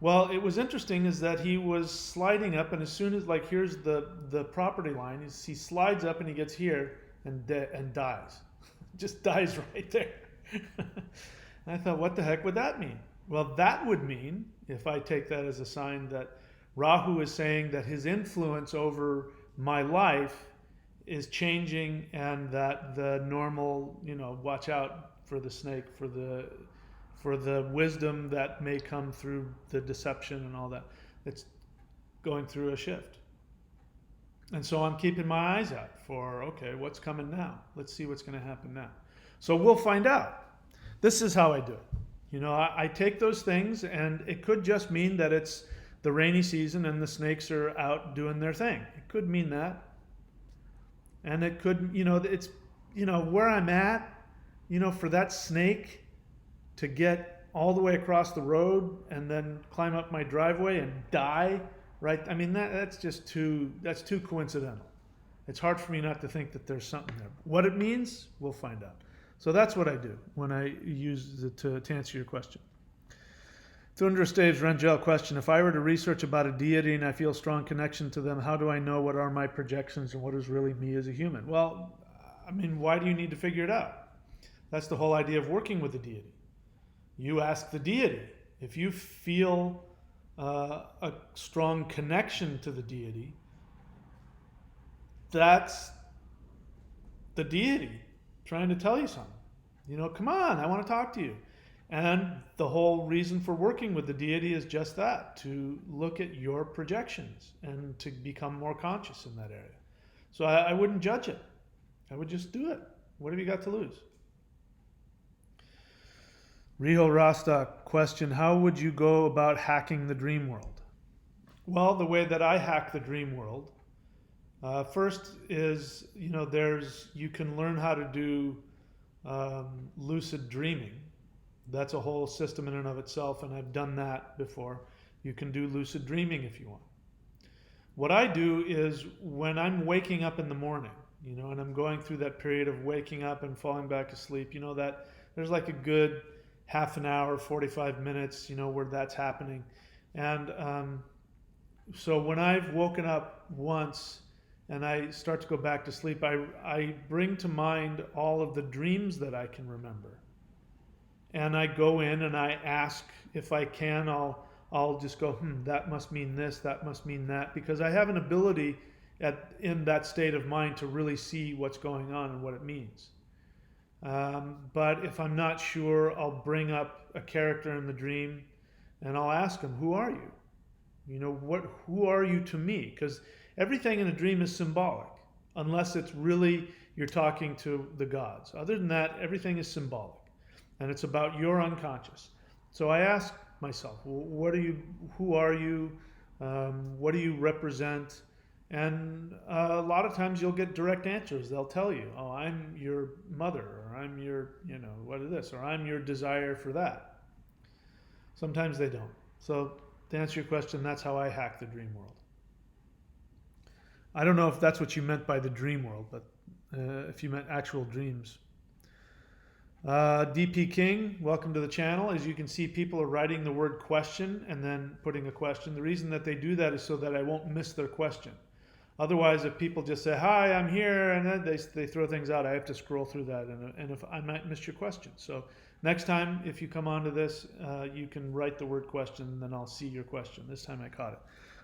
S1: Well, it was interesting is that he was sliding up, and as soon as, here's the property line, he slides up and he gets here and dies. Just dies right there. And I thought, what the heck would that mean? Well, that would mean, if I take that as a sign, that Rahu is saying that his influence over my life is changing, and that the normal, watch out for the snake, for the wisdom that may come through the deception and all that, it's going through a shift. And so I'm keeping my eyes out for, okay, what's coming now? Let's see what's going to happen now. So we'll find out. This is how I do it. I take those things, and it could just mean that it's the rainy season and the snakes are out doing their thing. It could mean that. And it could, it's, where I'm at, for that snake to get all the way across the road and then climb up my driveway and die, right? I mean, that's too coincidental. It's hard for me not to think that there's something there. What it means, we'll find out. So that's what I do when I use it to answer your question. Thundra Staves Rangel question: if I were to research about a deity and I feel a strong connection to them, how do I know what are my projections and what is really me as a human? Well, I mean, why do you need to figure it out? That's the whole idea of working with the deity. You ask the deity. If you feel a strong connection to the deity, that's the deity trying to tell you something. Come on, I want to talk to you. And the whole reason for working with the deity is just that, to look at your projections and to become more conscious in that area. So I wouldn't judge it. I would just do it. What have you got to lose? Riho Rostock question: how would you go about hacking the dream world? Well, the way that I hack the dream world, first is, you can learn how to do lucid dreaming. That's a whole system in and of itself, and I've done that before. You can do lucid dreaming if you want. What I do is, when I'm waking up in the morning, and I'm going through that period of waking up and falling back asleep, that there's like a good half an hour, 45 minutes, where that's happening. And so when I've woken up once and I start to go back to sleep, I bring to mind all of the dreams that I can remember. And I go in and I ask, if I can, I'll just go, that must mean this, that must mean that, because I have an ability in that state of mind to really see what's going on and what it means. But if I'm not sure, I'll bring up a character in the dream and I'll ask him, who are you? Who are you to me? Because everything in a dream is symbolic, unless it's really you're talking to the gods. Other than that, everything is symbolic, and it's about your unconscious. So I ask myself, what are you, who are you, what do you represent? And a lot of times you'll get direct answers. They'll tell you, oh, I'm your mother, or I'm your, what is this, or I'm your desire for that. Sometimes they don't. So to answer your question, that's how I hack the dream world. I don't know if that's what you meant by the dream world, but if you meant actual dreams. DP King, welcome to the channel. As you can see, people are writing the word question and then putting a question. The reason that they do that is so that I won't miss their question. Otherwise, if people just say, hi, I'm here, and then they throw things out, I have to scroll through that, and if I might miss your question. So next time, if you come onto this, you can write the word question, and then I'll see your question. This time I caught it.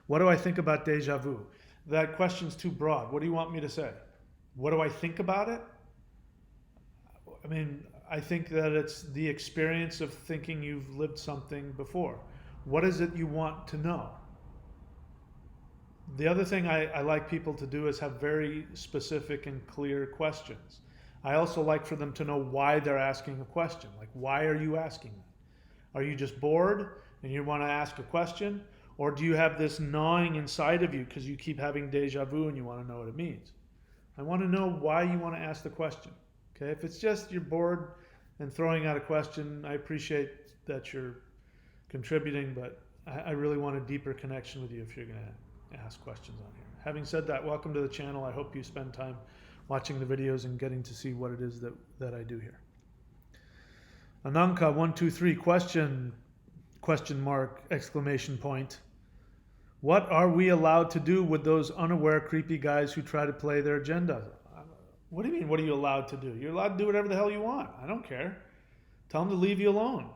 S1: What do I think about deja vu? That question's too broad. What do you want me to say? What do I think about it? I mean, I think that it's the experience of thinking you've lived something before. What is it you want to know? The other thing I like people to do is have very specific and clear questions. I also like for them to know why they're asking a question. Like, why are you asking that? Are you just bored and you want to ask a question? Or do you have this gnawing inside of you because you keep having deja vu and you want to know what it means? I want to know why you want to ask the question. Okay, if it's just you're bored and throwing out a question, I appreciate that you're contributing, but I really want a deeper connection with you if you're going to ask questions on here. Having said that, welcome to the channel. I hope you spend time watching the videos and getting to see what it is that I do here. Ananka 123 question mark exclamation point. What are we allowed to do with those unaware creepy guys who try to play their agenda? What do you mean, what are you allowed to do? You're allowed to do whatever the hell you want. I don't care. Tell them to leave you alone.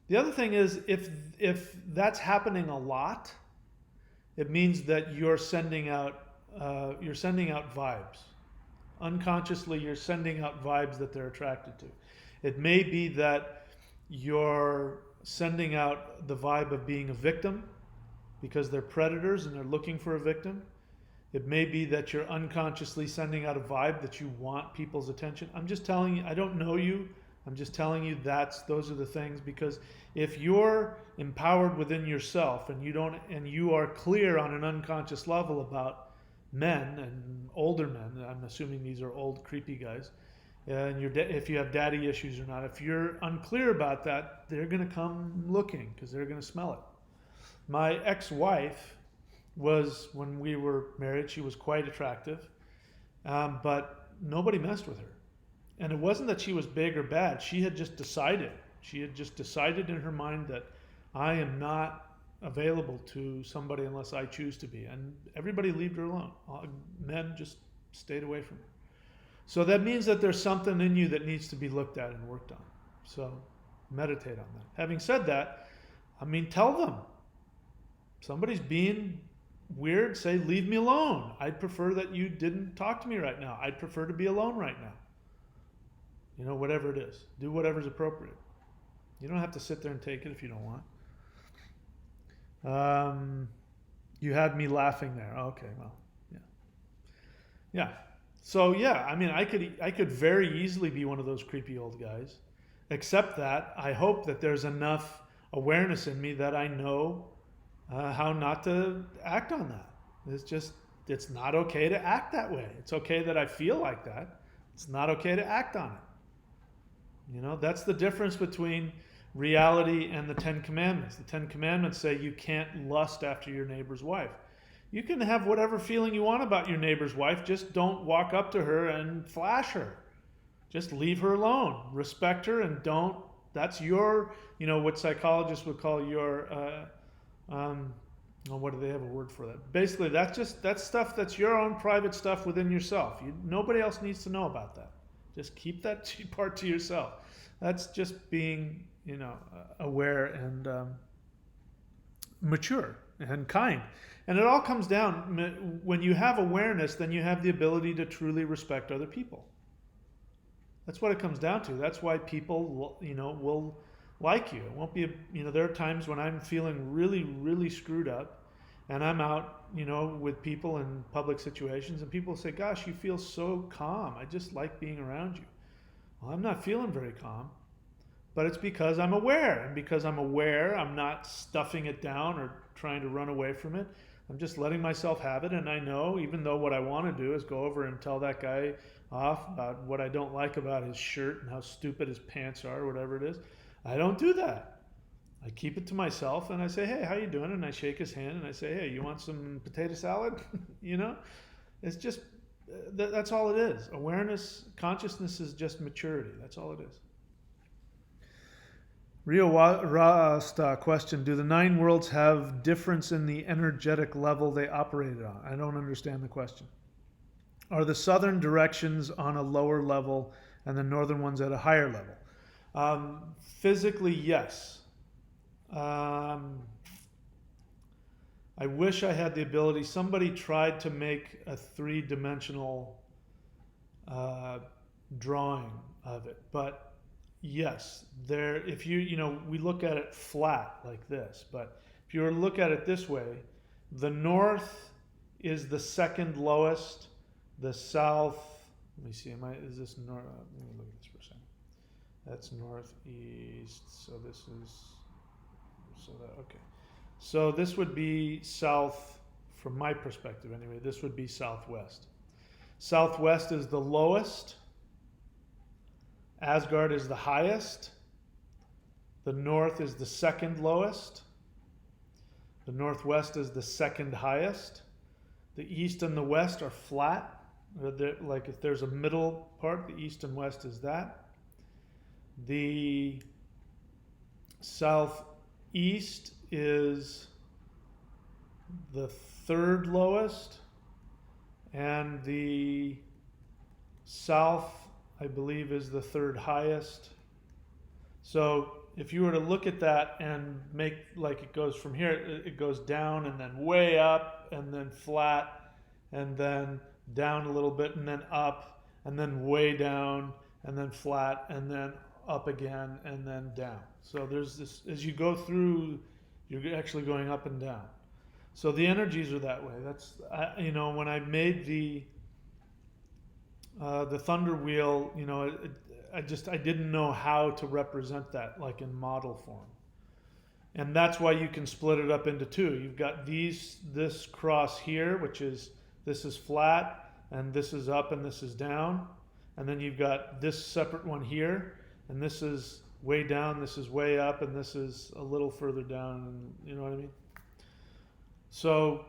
S1: The other thing is, if that's happening a lot, it means that you're sending out vibes. Unconsciously, you're sending out vibes that they're attracted to. It may be that you're sending out the vibe of being a victim because they're predators and they're looking for a victim. It may be that you're unconsciously sending out a vibe that you want people's attention. I'm just telling you, I don't know you. I'm just telling you those are the things, because if you're empowered within yourself and you are clear on an unconscious level about men and older men, I'm assuming these are old creepy guys, and if you have daddy issues or not, if you're unclear about that, they're going to come looking because they're going to smell it. My ex-wife was, when we were married, she was quite attractive, but nobody messed with her. And it wasn't that she was big or bad. She had just decided. She had just decided in her mind that I am not available to somebody unless I choose to be. And everybody left her alone. Men just stayed away from her. So that means that there's something in you that needs to be looked at and worked on. So meditate on that. Having said that, I mean, tell them. Somebody's being weird, say, leave me alone. I'd prefer that you didn't talk to me right now. I'd prefer to be alone right now. You know, whatever it is. Do whatever's appropriate. You don't have to sit there and take it if you don't want. You had me laughing there. Okay, well, yeah. Yeah. So, yeah, I mean, I could very easily be one of those creepy old guys, except that I hope that there's enough awareness in me that I know how not to act on that. It's not okay to act that way. It's okay that I feel like that. It's not okay to act on it. You know, that's the difference between reality and the Ten Commandments. The Ten Commandments say you can't lust after your neighbor's wife. You can have whatever feeling you want about your neighbor's wife, just don't walk up to her and flash her. Just leave her alone. Respect her and don't. That's your, what psychologists would call your, what do they have a word for that? Basically, that's stuff that's your own private stuff within yourself. Nobody else needs to know about that. Just keep that part to yourself. That's just being, aware and mature and kind. And it all comes down, when you have awareness, then you have the ability to truly respect other people. That's what it comes down to. That's why people, will like you. It won't be, there are times when I'm feeling really, really screwed up and I'm out, with people in public situations and people say, gosh, you feel so calm. I just like being around you. Well, I'm not feeling very calm. but it's because I'm aware. And because I'm aware, I'm not stuffing it down or trying to run away from it. I'm just letting myself have it. And I know, even though what I want to do is go over and tell that guy off about what I don't like about his shirt and how stupid his pants are, or whatever it is, I don't do that. I keep it to myself and I say, hey, how you doing? And I shake his hand and I say, hey, you want some potato salad? You know, it's just, that's all it is. Awareness, consciousness is just maturity. That's all it is. Rio Rasta question, do the 9 worlds have difference in the energetic level they operated on? I don't understand the question. Are the southern directions on a lower level and the northern ones at a higher level? Physically, yes. I wish I had the ability. Somebody tried to make a 3-dimensional drawing of it, but yes, there. If we look at it flat like this, but if you were to look at it this way, the north is the second lowest. The south. Let me see. Is this north? Let me look at this for a second. That's northeast. So this is. Okay. So this would be south, from my perspective anyway, this would be southwest. Southwest is the lowest. Asgard is the highest. The north is the second lowest. The northwest is the second highest. The east and the west are flat. Like if there's a middle part, the east and west is that. The southeast is the third lowest, and the south, I believe, is the third highest. So if you were to look at that and make like it goes from here, it goes down and then way up and then flat and then down a little bit and then up and then way down and then flat and then up again and then down. So there's this, as you go through, you're actually going up and down. So the energies are that way. That's when I made the thunder wheel, I didn't know how to represent that like in model form. And that's why you can split it up into 2. You've got this cross here, this is flat and this is up and this is down. And then you've got this separate one here, and this is way down, this is way up, and this is a little further down, and you know what I mean? So,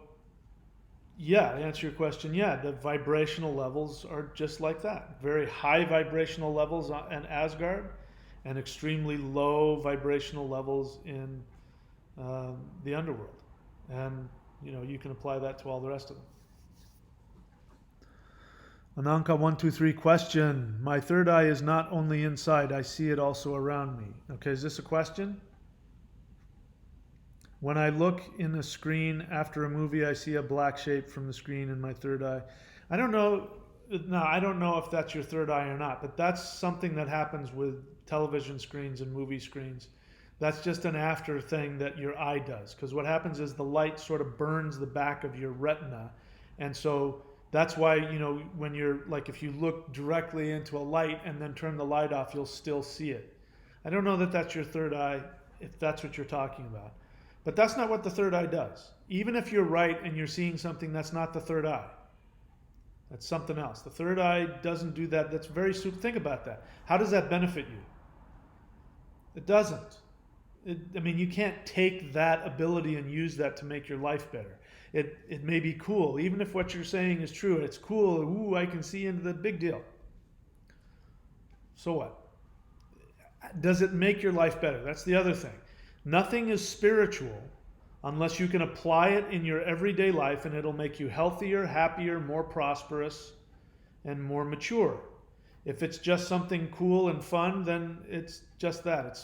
S1: yeah, to answer your question, yeah, the vibrational levels are just like that. Very high vibrational levels in Asgard, and extremely low vibrational levels in the underworld. And, you can apply that to all the rest of them. Ananka 123 question. My third eye is not only inside, I see it also around me. Okay, is this a question? When I look in a screen after a movie, I see a black shape from the screen in my third eye. I don't know if that's your third eye or not, but that's something that happens with television screens and movie screens. That's just an after thing that your eye does. Because what happens is the light sort of burns the back of your retina. And so that's why, when you're like, if you look directly into a light and then turn the light off, you'll still see it. I don't know that that's your third eye, if that's what you're talking about. But that's not what the third eye does. Even if you're right and you're seeing something, that's not the third eye. That's something else. The third eye doesn't do that. That's very think about that. How does that benefit you? It doesn't. You can't take that ability and use that to make your life better. It may be cool, even if what you're saying is true. It's cool. Ooh, I can see into the big deal. So what? Does it make your life better? That's the other thing. Nothing is spiritual unless you can apply it in your everyday life, and it'll make you healthier, happier, more prosperous, and more mature. If it's just something cool and fun, then it's just that.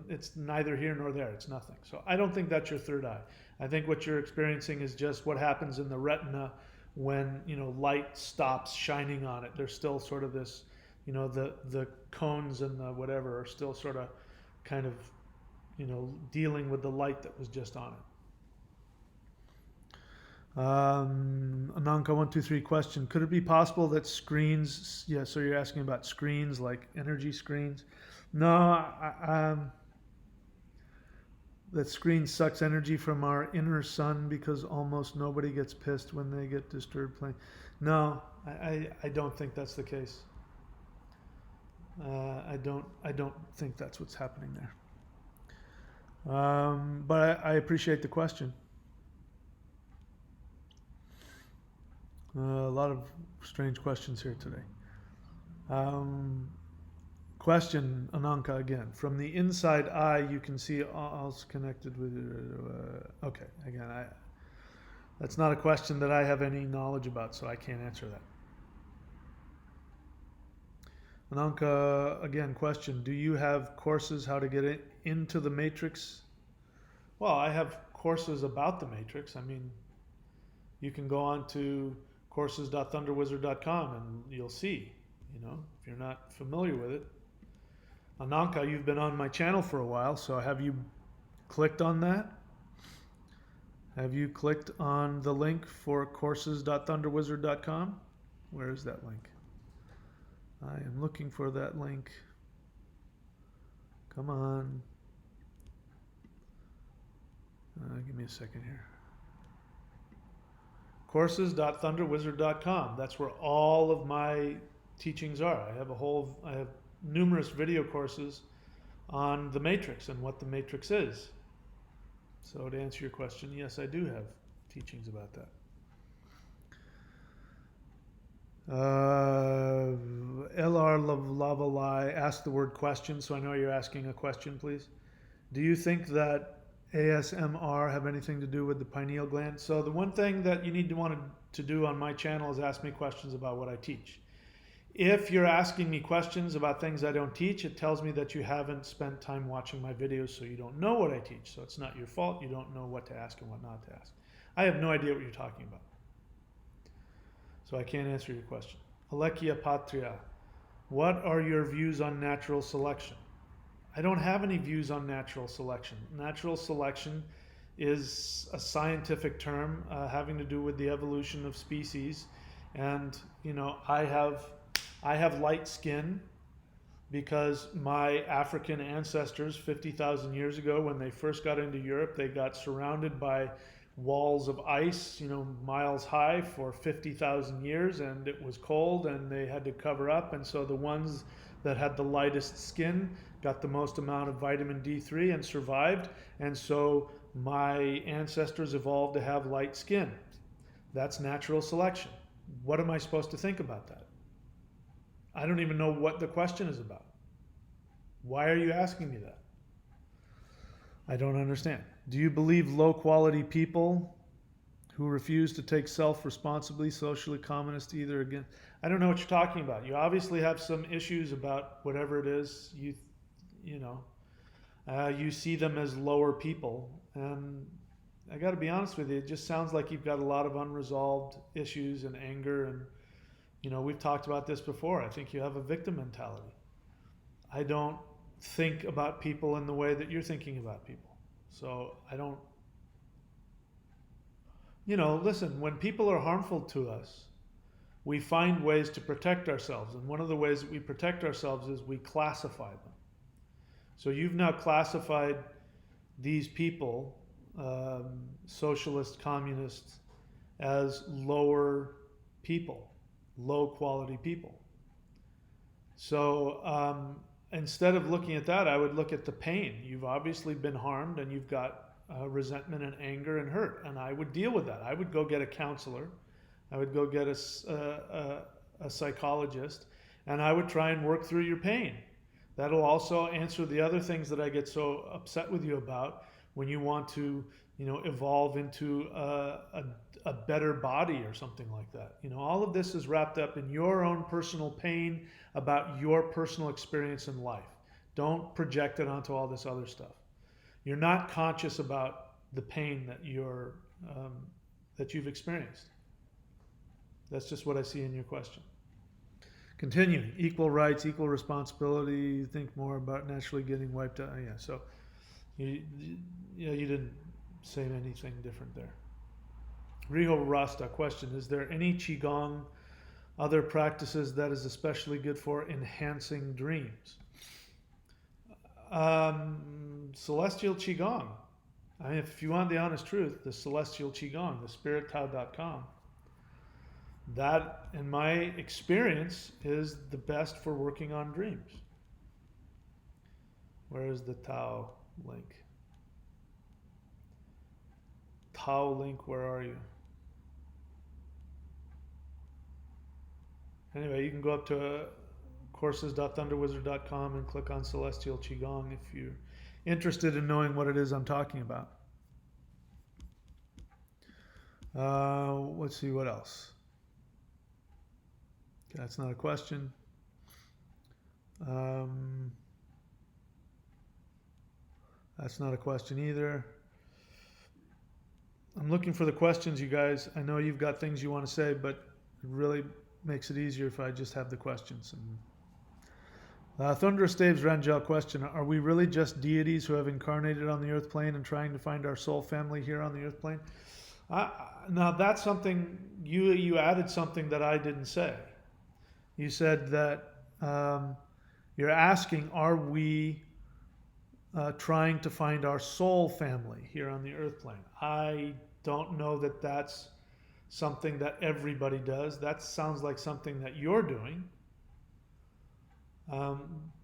S1: It's neither here nor there. It's nothing. So I don't think that's your third eye. I think what you're experiencing is just what happens in the retina when, light stops shining on it. There's still sort of this, the cones and the whatever are still sort of kind of, dealing with the light that was just on it. Ananka 123 question. Could it be possible that screens, so you're asking about screens like energy screens, No, that screen sucks energy from our inner sun because almost nobody gets pissed when they get disturbed playing. No, I don't think that's the case. I don't think that's what's happening there. But I appreciate the question. A lot of strange questions here today. Um, Question, Ananka again. From the inside eye, you can see all's connected with. Okay, again, that's not a question that I have any knowledge about, so I can't answer that. Ananka, again, question. Do you have courses how to get into the matrix? Well, I have courses about the matrix. I mean, you can go on to courses.thunderwizard.com and you'll see, if you're not familiar with it. Ananka, you've been on my channel for a while, so have you clicked on that? Have you clicked on the link for courses.thunderwizard.com? Where is that link? I am looking for that link. Come on. Give me a second here. Courses.thunderwizard.com. That's where all of my teachings are. I have numerous video courses on the matrix and what the matrix is. So to answer your question, yes, I do have teachings about that. LR Lavalai asked the word question, so I know you're asking a question, please. Do you think that ASMR have anything to do with the pineal gland? So the one thing that you need to want to do on my channel is ask me questions about what I teach. If you're asking me questions about things I don't teach, it tells me that you haven't spent time watching my videos, so you don't know what I teach. So it's not your fault. You don't know what to ask and what not to ask. I have no idea what you're talking about. So I can't answer your question. Alekia Patria, what are your views on natural selection? I don't have any views on natural selection. Natural selection is a scientific term having to do with the evolution of species. And, I have light skin because my African ancestors 50,000 years ago, when they first got into Europe, they got surrounded by walls of ice, miles high for 50,000 years, and it was cold and they had to cover up. And so the ones that had the lightest skin got the most amount of vitamin D3 and survived. And so my ancestors evolved to have light skin. That's natural selection. What am I supposed to think about that? I don't even know what the question is about. Why are you asking me that? I don't understand. Do you believe low quality people who refuse to take self responsibly, socially communist either again? I don't know what you're talking about. You obviously have some issues about whatever it is you see them as lower people. And I got to be honest with you, it just sounds like you've got a lot of unresolved issues and anger. And, we've talked about this before. I think you have a victim mentality. I don't think about people in the way that you're thinking about people. So I don't, listen, when people are harmful to us, we find ways to protect ourselves. And one of the ways that we protect ourselves is we classify them. So you've now classified these people, socialist, communists, as lower people, low quality people. So instead of looking at that, I would look at the pain. You've obviously been harmed and you've got resentment and anger and hurt. And I would deal with that. I would go get a counselor. I would go get a psychologist, and I would try and work through your pain. That'll also answer the other things that I get so upset with you about when you want to, evolve into a better body or something like that. All of this is wrapped up in your own personal pain about your personal experience in life. Don't project it onto all this other stuff. You're not conscious about the pain that you've experienced. That's just what I see in your question. Continuing, equal rights, equal responsibility. Think more about naturally getting wiped out. Yeah, so you didn't say anything different there. Riho Rasta question: is there any qigong, other practices that is especially good for enhancing dreams? Celestial Qigong. I mean, if you want the honest truth, the Celestial Qigong, the spirittao.com, that, in my experience, is the best for working on dreams. Where is the Tao link? Tao link, where are you? Anyway, you can go up to courses.thunderwizard.com and click on Celestial Qigong if you're interested in knowing what it is I'm talking about. Let's see what else. Okay, that's not a question. That's not a question either. I'm looking for the questions, you guys. I know you've got things you want to say, but it really makes it easier if I just have the questions. Thunderous Dave's Rangel question: are we really just deities who have incarnated on the earth plane and trying to find our soul family here on the earth plane? Now that's something you added something that I didn't say. You said that you're asking, are we trying to find our soul family here on the earth plane? I don't know that that's something that everybody does. That sounds like something that you're doing.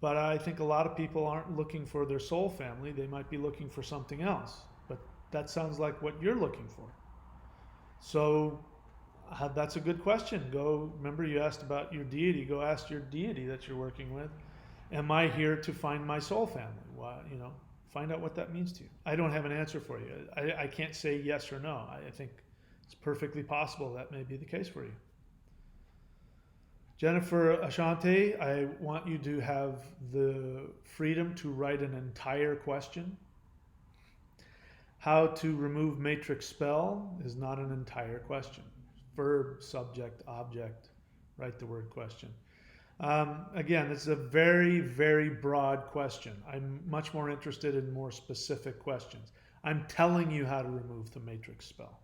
S1: But I think a lot of people aren't looking for their soul family. They might be looking for something else. But that sounds like what you're looking for. So that's a good question. Remember you asked about your deity. Go ask your deity that you're working with, am I here to find my soul family? Well, find out what that means to you. I don't have an answer for you. I can't say yes or no. I think it's perfectly possible that may be the case for you. Jennifer Ashante, I want you to have the freedom to write an entire question. How to remove matrix spell is not an entire question. Verb, subject, object, write the word question. Again, it's a very, very broad question. I'm much more interested in more specific questions. I'm telling you how to remove the matrix spell.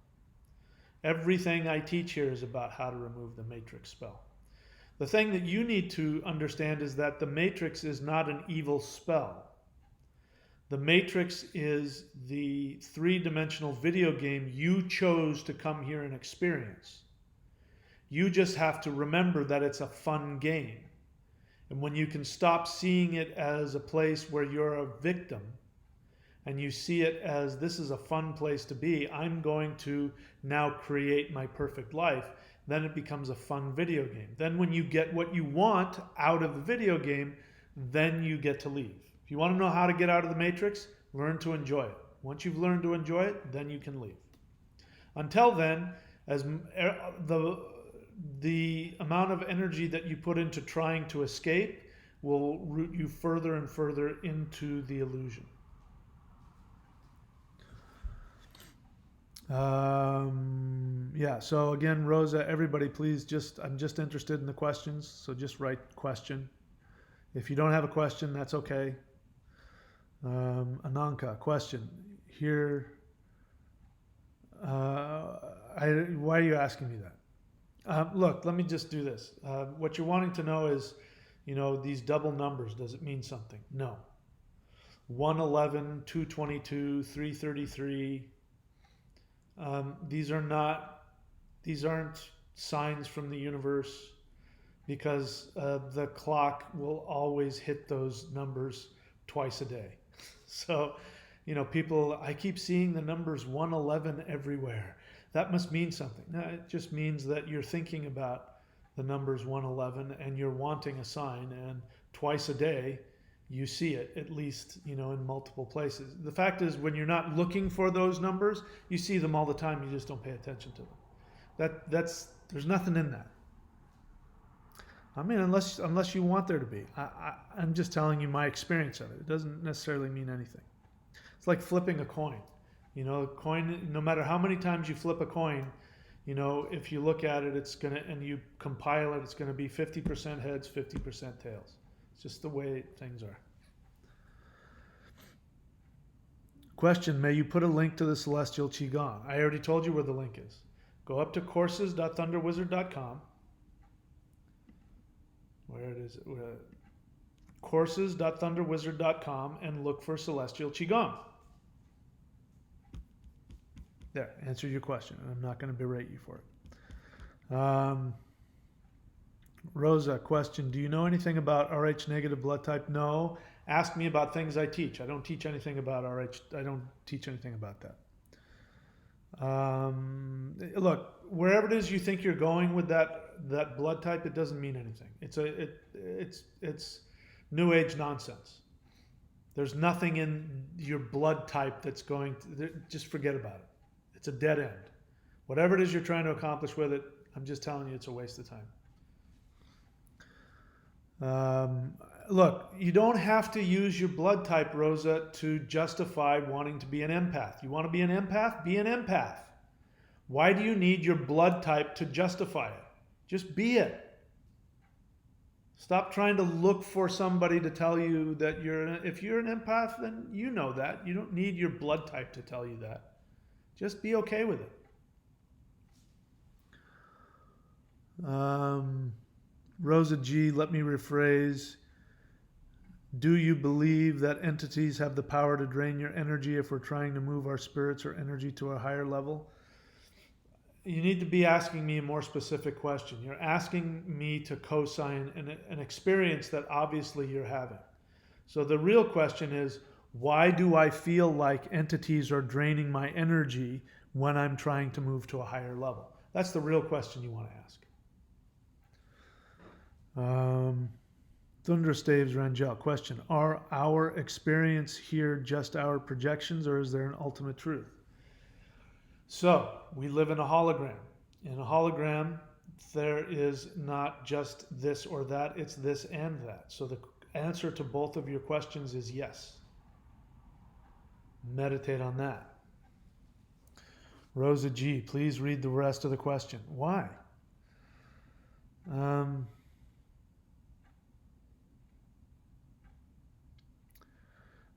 S1: Everything I teach here is about how to remove the matrix spell. The thing that you need to understand is that the matrix is not an evil spell. The matrix is the three-dimensional video game you chose to come here and experience. You just have to remember that it's a fun game. And when you can stop seeing it as a place where you're a victim and you see it as, this is a fun place to be, I'm going to now create my perfect life, then it becomes a fun video game. Then when you get what you want out of the video game, then you get to leave. If you want to know how to get out of the matrix, learn to enjoy it. Once you've learned to enjoy it, then you can leave. Until then, as the amount of energy that you put into trying to escape will root you further and further into the illusion. Yeah, so again, Rosa, everybody, please I'm just interested in the questions, so just write question. If you don't have a question, that's okay. Ananka, question. Here, why are you asking me that? Look, let me just do this. What you're wanting to know is, these double numbers, does it mean something? No. 111, 222, 333, these aren't signs from the universe, because the clock will always hit those numbers twice a day. So, people, I keep seeing the numbers 111 everywhere. That must mean something. No, it just means that you're thinking about the numbers 111 and you're wanting a sign, and twice a day you see it, at least, in multiple places. The fact is, when you're not looking for those numbers, you see them all the time, you just don't pay attention to them. There's nothing in that. I mean, unless you want there to be. I'm just telling you my experience of it. It doesn't necessarily mean anything. It's like flipping a coin. Coin, no matter how many times you flip a coin, if you look at it, and you compile it, it's going to be 50% heads, 50% tails. It's just the way things are. Question, may you put a link to the Celestial Qigong? I already told you where the link is. Go up to courses.thunderwizard.com. Where it is? courses.thunderwizard.com and look for Celestial Qigong. There, answered your question. I'm not going to berate you for it. Rosa, question. Do you know anything about Rh negative blood type? No. Ask me about things I teach. I don't teach anything about Rh. I don't teach anything about that. Look, wherever it is you think you're going with that blood type, it doesn't mean anything. It's New Age nonsense. There's nothing in your blood type that's going to, just forget about it. It's a dead end. Whatever it is you're trying to accomplish with it, I'm just telling you it's a waste of time. Look, you don't have to use your blood type, Rosa, to justify wanting to be an empath. You want to be an empath? Be an empath. Why do you need your blood type to justify it? Just be it. Stop trying to look for somebody to tell you that if you're an empath, then you know that. You don't need your blood type to tell you that. Just be okay with it. Rosa G, let me rephrase. Do you believe that entities have the power to drain your energy if we're trying to move our spirits or energy to a higher level? You need to be asking me a more specific question. You're asking me to co-sign an experience that obviously you're having. So the real question is, why do I feel like entities are draining my energy when I'm trying to move to a higher level? That's the real question you want to ask. Thunderstaves Rangel, question. Are our experience here just our projections, or is there an ultimate truth? So, we live in a hologram. In a hologram, there is not just this or that, it's this and that. So the answer to both of your questions is yes. Meditate on that. Rosa G, please read the rest of the question. Why?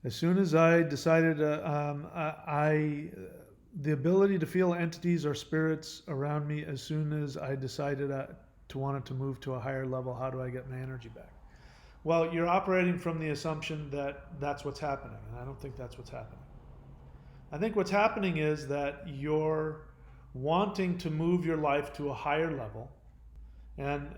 S1: As soon as I decided, the ability to feel entities or spirits around me, as soon as I decided to want it to move to a higher level, how do I get my energy back? Well, you're operating from the assumption that that's what's happening, and I don't think that's what's happening. I think what's happening is that you're wanting to move your life to a higher level, and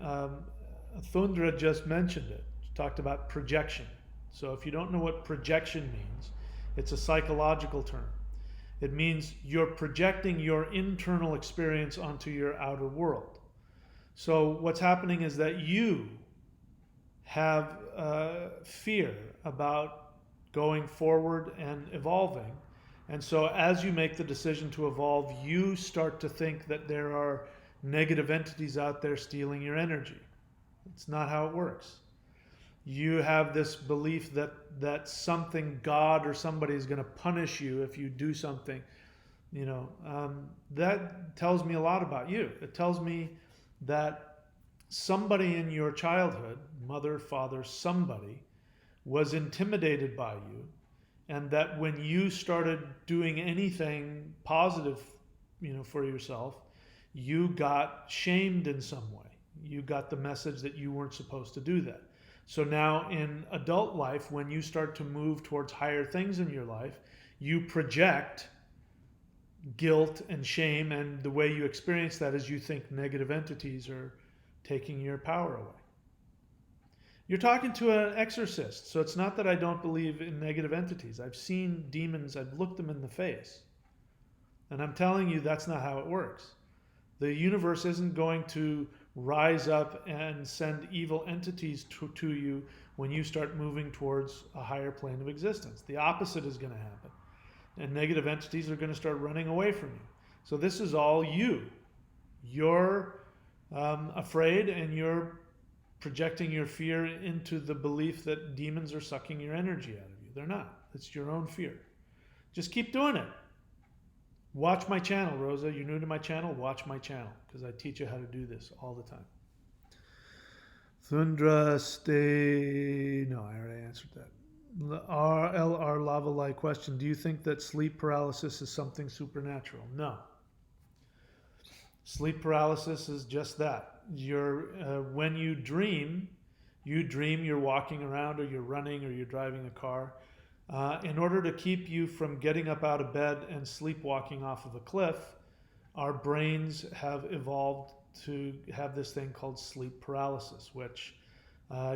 S1: Thundra just mentioned it. She talked about projection. So if you don't know what projection means, it's a psychological term. It means you're projecting your internal experience onto your outer world. So what's happening is that you have fear about going forward and evolving. And so as you make the decision to evolve, you start to think that there are negative entities out there stealing your energy. It's not how it works. You have this belief that something, God or somebody, is going to punish you if you do something. That tells me a lot about you. It tells me that somebody in your childhood, mother, father, somebody, was intimidated by you, and that when you started doing anything positive, for yourself, you got shamed in some way. You got the message that you weren't supposed to do that. So now in adult life, when you start to move towards higher things in your life, you project guilt and shame, and the way you experience that is you think negative entities are taking your power away. You're talking to an exorcist, so it's not that I don't believe in negative entities. I've seen demons, I've looked them in the face, and I'm telling you that's not how it works. The universe isn't going to rise up and send evil entities to you when you start moving towards a higher plane of existence. The opposite is going to happen. And negative entities are going to start running away from you. So this is all you. You're afraid, and you're projecting your fear into the belief that demons are sucking your energy out of you. They're not. It's your own fear. Just keep doing it. Watch my channel, Rosa. You're new to my channel? Watch my channel, because I teach you how to do this all the time. Thundra stay... No, I already answered that. RLR Lava Light question. Do you think that sleep paralysis is something supernatural? No. Sleep paralysis is just that. When you dream, You dream you're walking around, or you're running, or you're driving a car. In order to keep you from getting up out of bed and sleepwalking off of a cliff, our brains have evolved to have this thing called sleep paralysis, which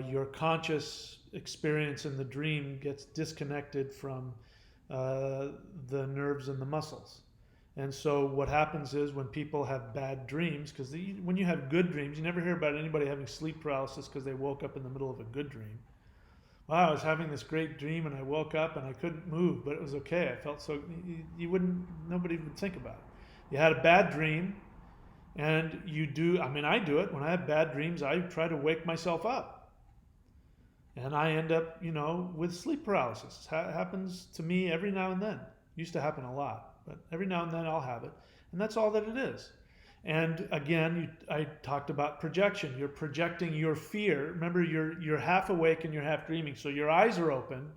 S1: your conscious experience in the dream gets disconnected from the nerves and the muscles. And so what happens is when people have bad dreams, because when you have good dreams, you never hear about anybody having sleep paralysis because they woke up in the middle of a good dream. Wow, I was having this great dream and I woke up and I couldn't move, but it was okay. I felt so, nobody would think about it. You had a bad dream, and I do it. When I have bad dreams, I try to wake myself up. And I end up, with sleep paralysis. It happens to me every now and then. Used to happen a lot, but every now and then I'll have it. And that's all that it is. And again, I talked about projection. You're projecting your fear. Remember, you're half awake and you're half dreaming. So your eyes are open,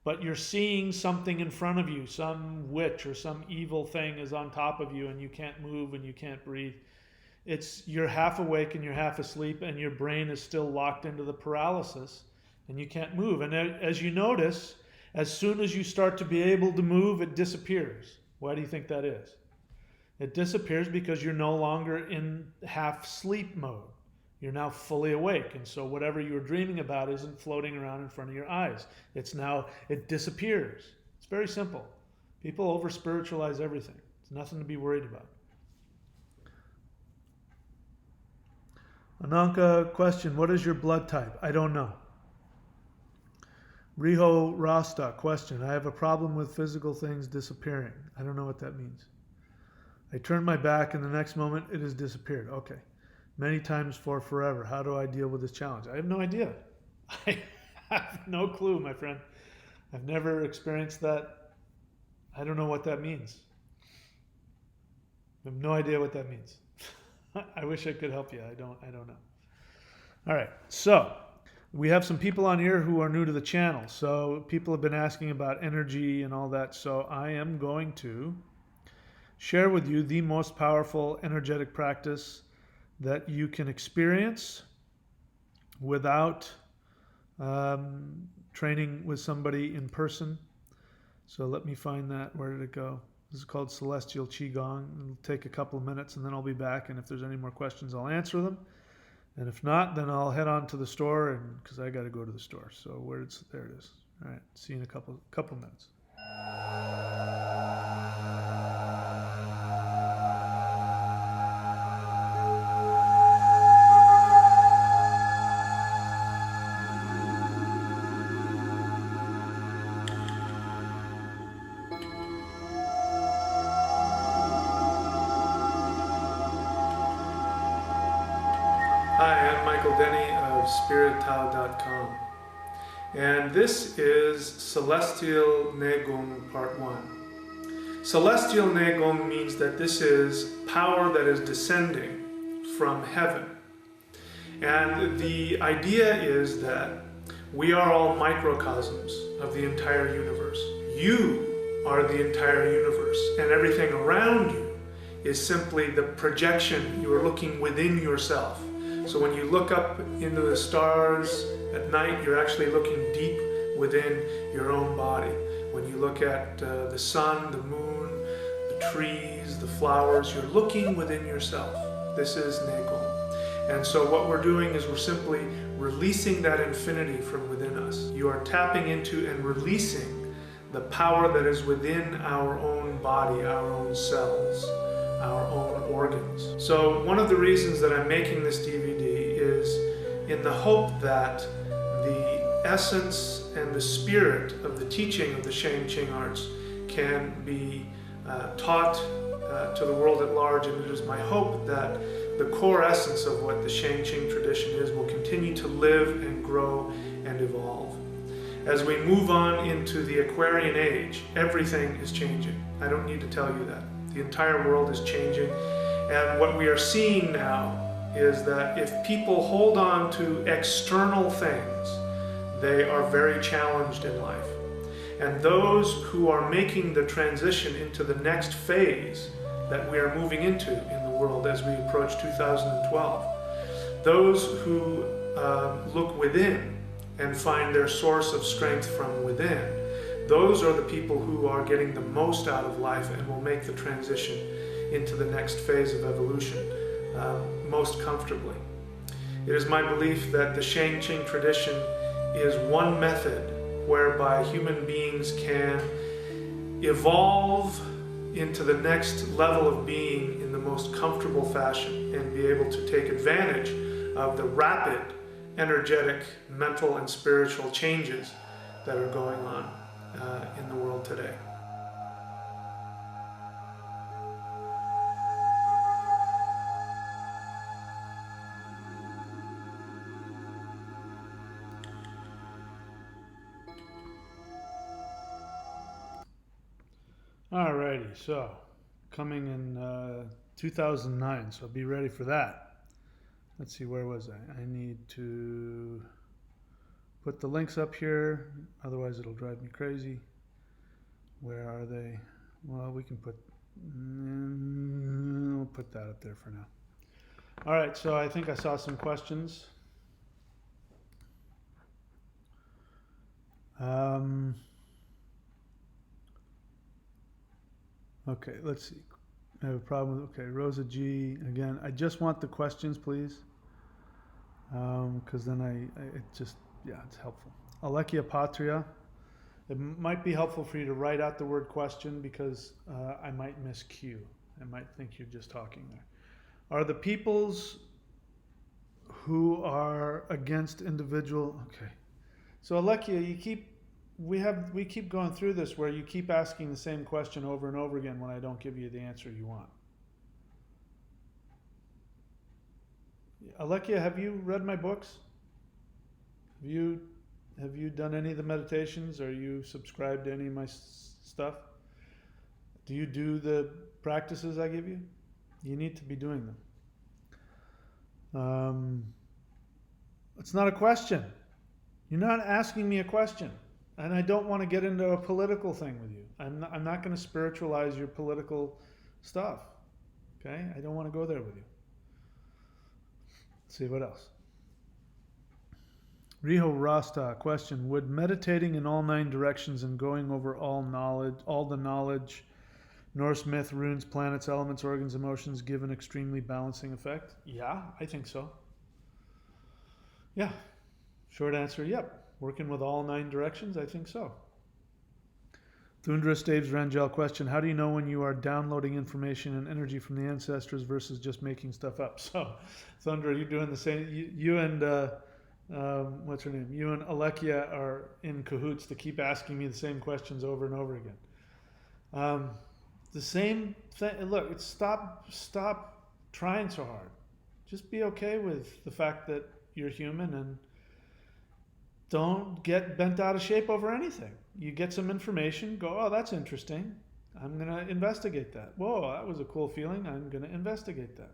S1: but you're seeing something in front of you. Some witch or some evil thing is on top of you and you can't move and you can't breathe. You're half awake and you're half asleep, and your brain is still locked into the paralysis and you can't move. And as you notice, as soon as you start to be able to move, it disappears. Why do you think that is? It disappears because you're no longer in half sleep mode. You're now fully awake. And so whatever you were dreaming about isn't floating around in front of your eyes. It disappears. It's very simple. People over spiritualize everything. It's nothing to be worried about. Ananka question, what is your blood type? I don't know. Riho Rasta question, I have a problem with physical things disappearing. I don't know what that means. I turn my back and the next moment it has disappeared. Okay. Many times for forever. How do I deal with this challenge? I have no idea. I have no clue, my friend. I've never experienced that. I don't know what that means. I have no idea what that means. I wish I could help you. I don't know. All right. So we have some people on here who are new to the channel. So people have been asking about energy and all that. So I am going to share with you the most powerful energetic practice that you can experience without training with somebody in person. So let me find that. Where did it go? This is called Celestial Qigong. It'll take a couple of minutes and then I'll be back. And if there's any more questions, I'll answer them. And if not, then I'll head on to the store because I got to go to the store. So there it is. All right. See you in a couple minutes. Hi, I'm Michael Denny of SpiritTao.com, and this is Celestial Neigong Part 1. Celestial Neigong means that this is power that is descending from heaven. And the idea is that we are all microcosms of the entire universe. You are the entire universe, and everything around you is simply the projection. You are looking within yourself. So when you look up into the stars at night, you're actually looking deep within your own body. When you look at the sun, the moon, the trees, the flowers, you're looking within yourself. This is Neigong. And so what we're doing is we're simply releasing that infinity from within us. You are tapping into and releasing the power that is within our own body, our own cells, our own organs. So one of the reasons that I'm making this DVD is in the hope that the essence and the spirit of the teaching of the Shang-Qing arts can be taught to the world at large, and it is my hope that the core essence of what the Shang-Qing tradition is will continue to live and grow and evolve. As we move on into the Aquarian age, everything is changing. I don't need to tell you that. The entire world is changing, and what we are seeing now is that if people hold on to external things, they are very challenged in life. And those who are making the transition into the next phase that we are moving into in the world as we approach 2012, those who look within and find their source of strength from within, those are the people who are getting the most out of life and will make the transition into the next phase of evolution most comfortably. It is my belief that the Shang Qing tradition is one method whereby human beings can evolve into the next level of being in the most comfortable fashion and be able to take advantage of the rapid, energetic, mental, and spiritual changes that are going on in the world today. Alrighty, so coming in 2009, so be ready for that. Let's see, where was I? I need to put the links up here, otherwise it'll drive me crazy. Where are they? Well, we can put, we'll put that up there for now. Alright, so I think I saw some questions. Okay, let's see. I have a problem with, okay, Rosa G, again, I just want the questions, please. Because then it just, yeah, it's helpful. Alekia Patria, it might be helpful for you to write out the word question because I might miscue. I might think you're just talking there. Are the peoples who are against individual, okay. So Alekia, we keep going through this where you keep asking the same question over and over again when I don't give you the answer you want. Alekia, have you read my books? Have you done any of the meditations? Are you subscribed to any of my stuff? Do you do the practices I give you? You need to be doing them. It's not a question. You're not asking me a question. And I don't want to get into a political thing with you. I'm not going to spiritualize your political stuff. Okay? I don't want to go there with you. Let's see what else. Riho Rasta, question. Would meditating in all 9 directions and going over all the knowledge, Norse myth, runes, planets, elements, organs, emotions, give an extremely balancing effect? Yeah, I think so. Yeah. Short answer, yep. Working with all 9 directions? I think so. Thundra Staves Rangel, question. How do you know when you are downloading information and energy from the ancestors versus just making stuff up? So, Thundra, you're doing the same. You and, what's her name? You and Alekia are in cahoots to keep asking me the same questions over and over again. The same thing. Look, it's stop trying so hard. Just be okay with the fact that you're human and don't get bent out of shape over anything. You get some information, go, oh, that's interesting. I'm going to investigate that. Whoa, that was a cool feeling. I'm going to investigate that.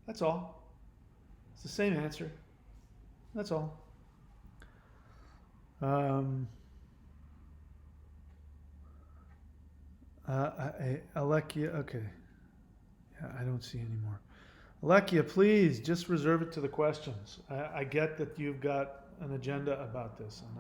S1: That's all. It's the same answer. That's all. Alekia, okay. Yeah, I don't see any more. Alekia, please just reserve it to the questions. I get that you've got an agenda about this, and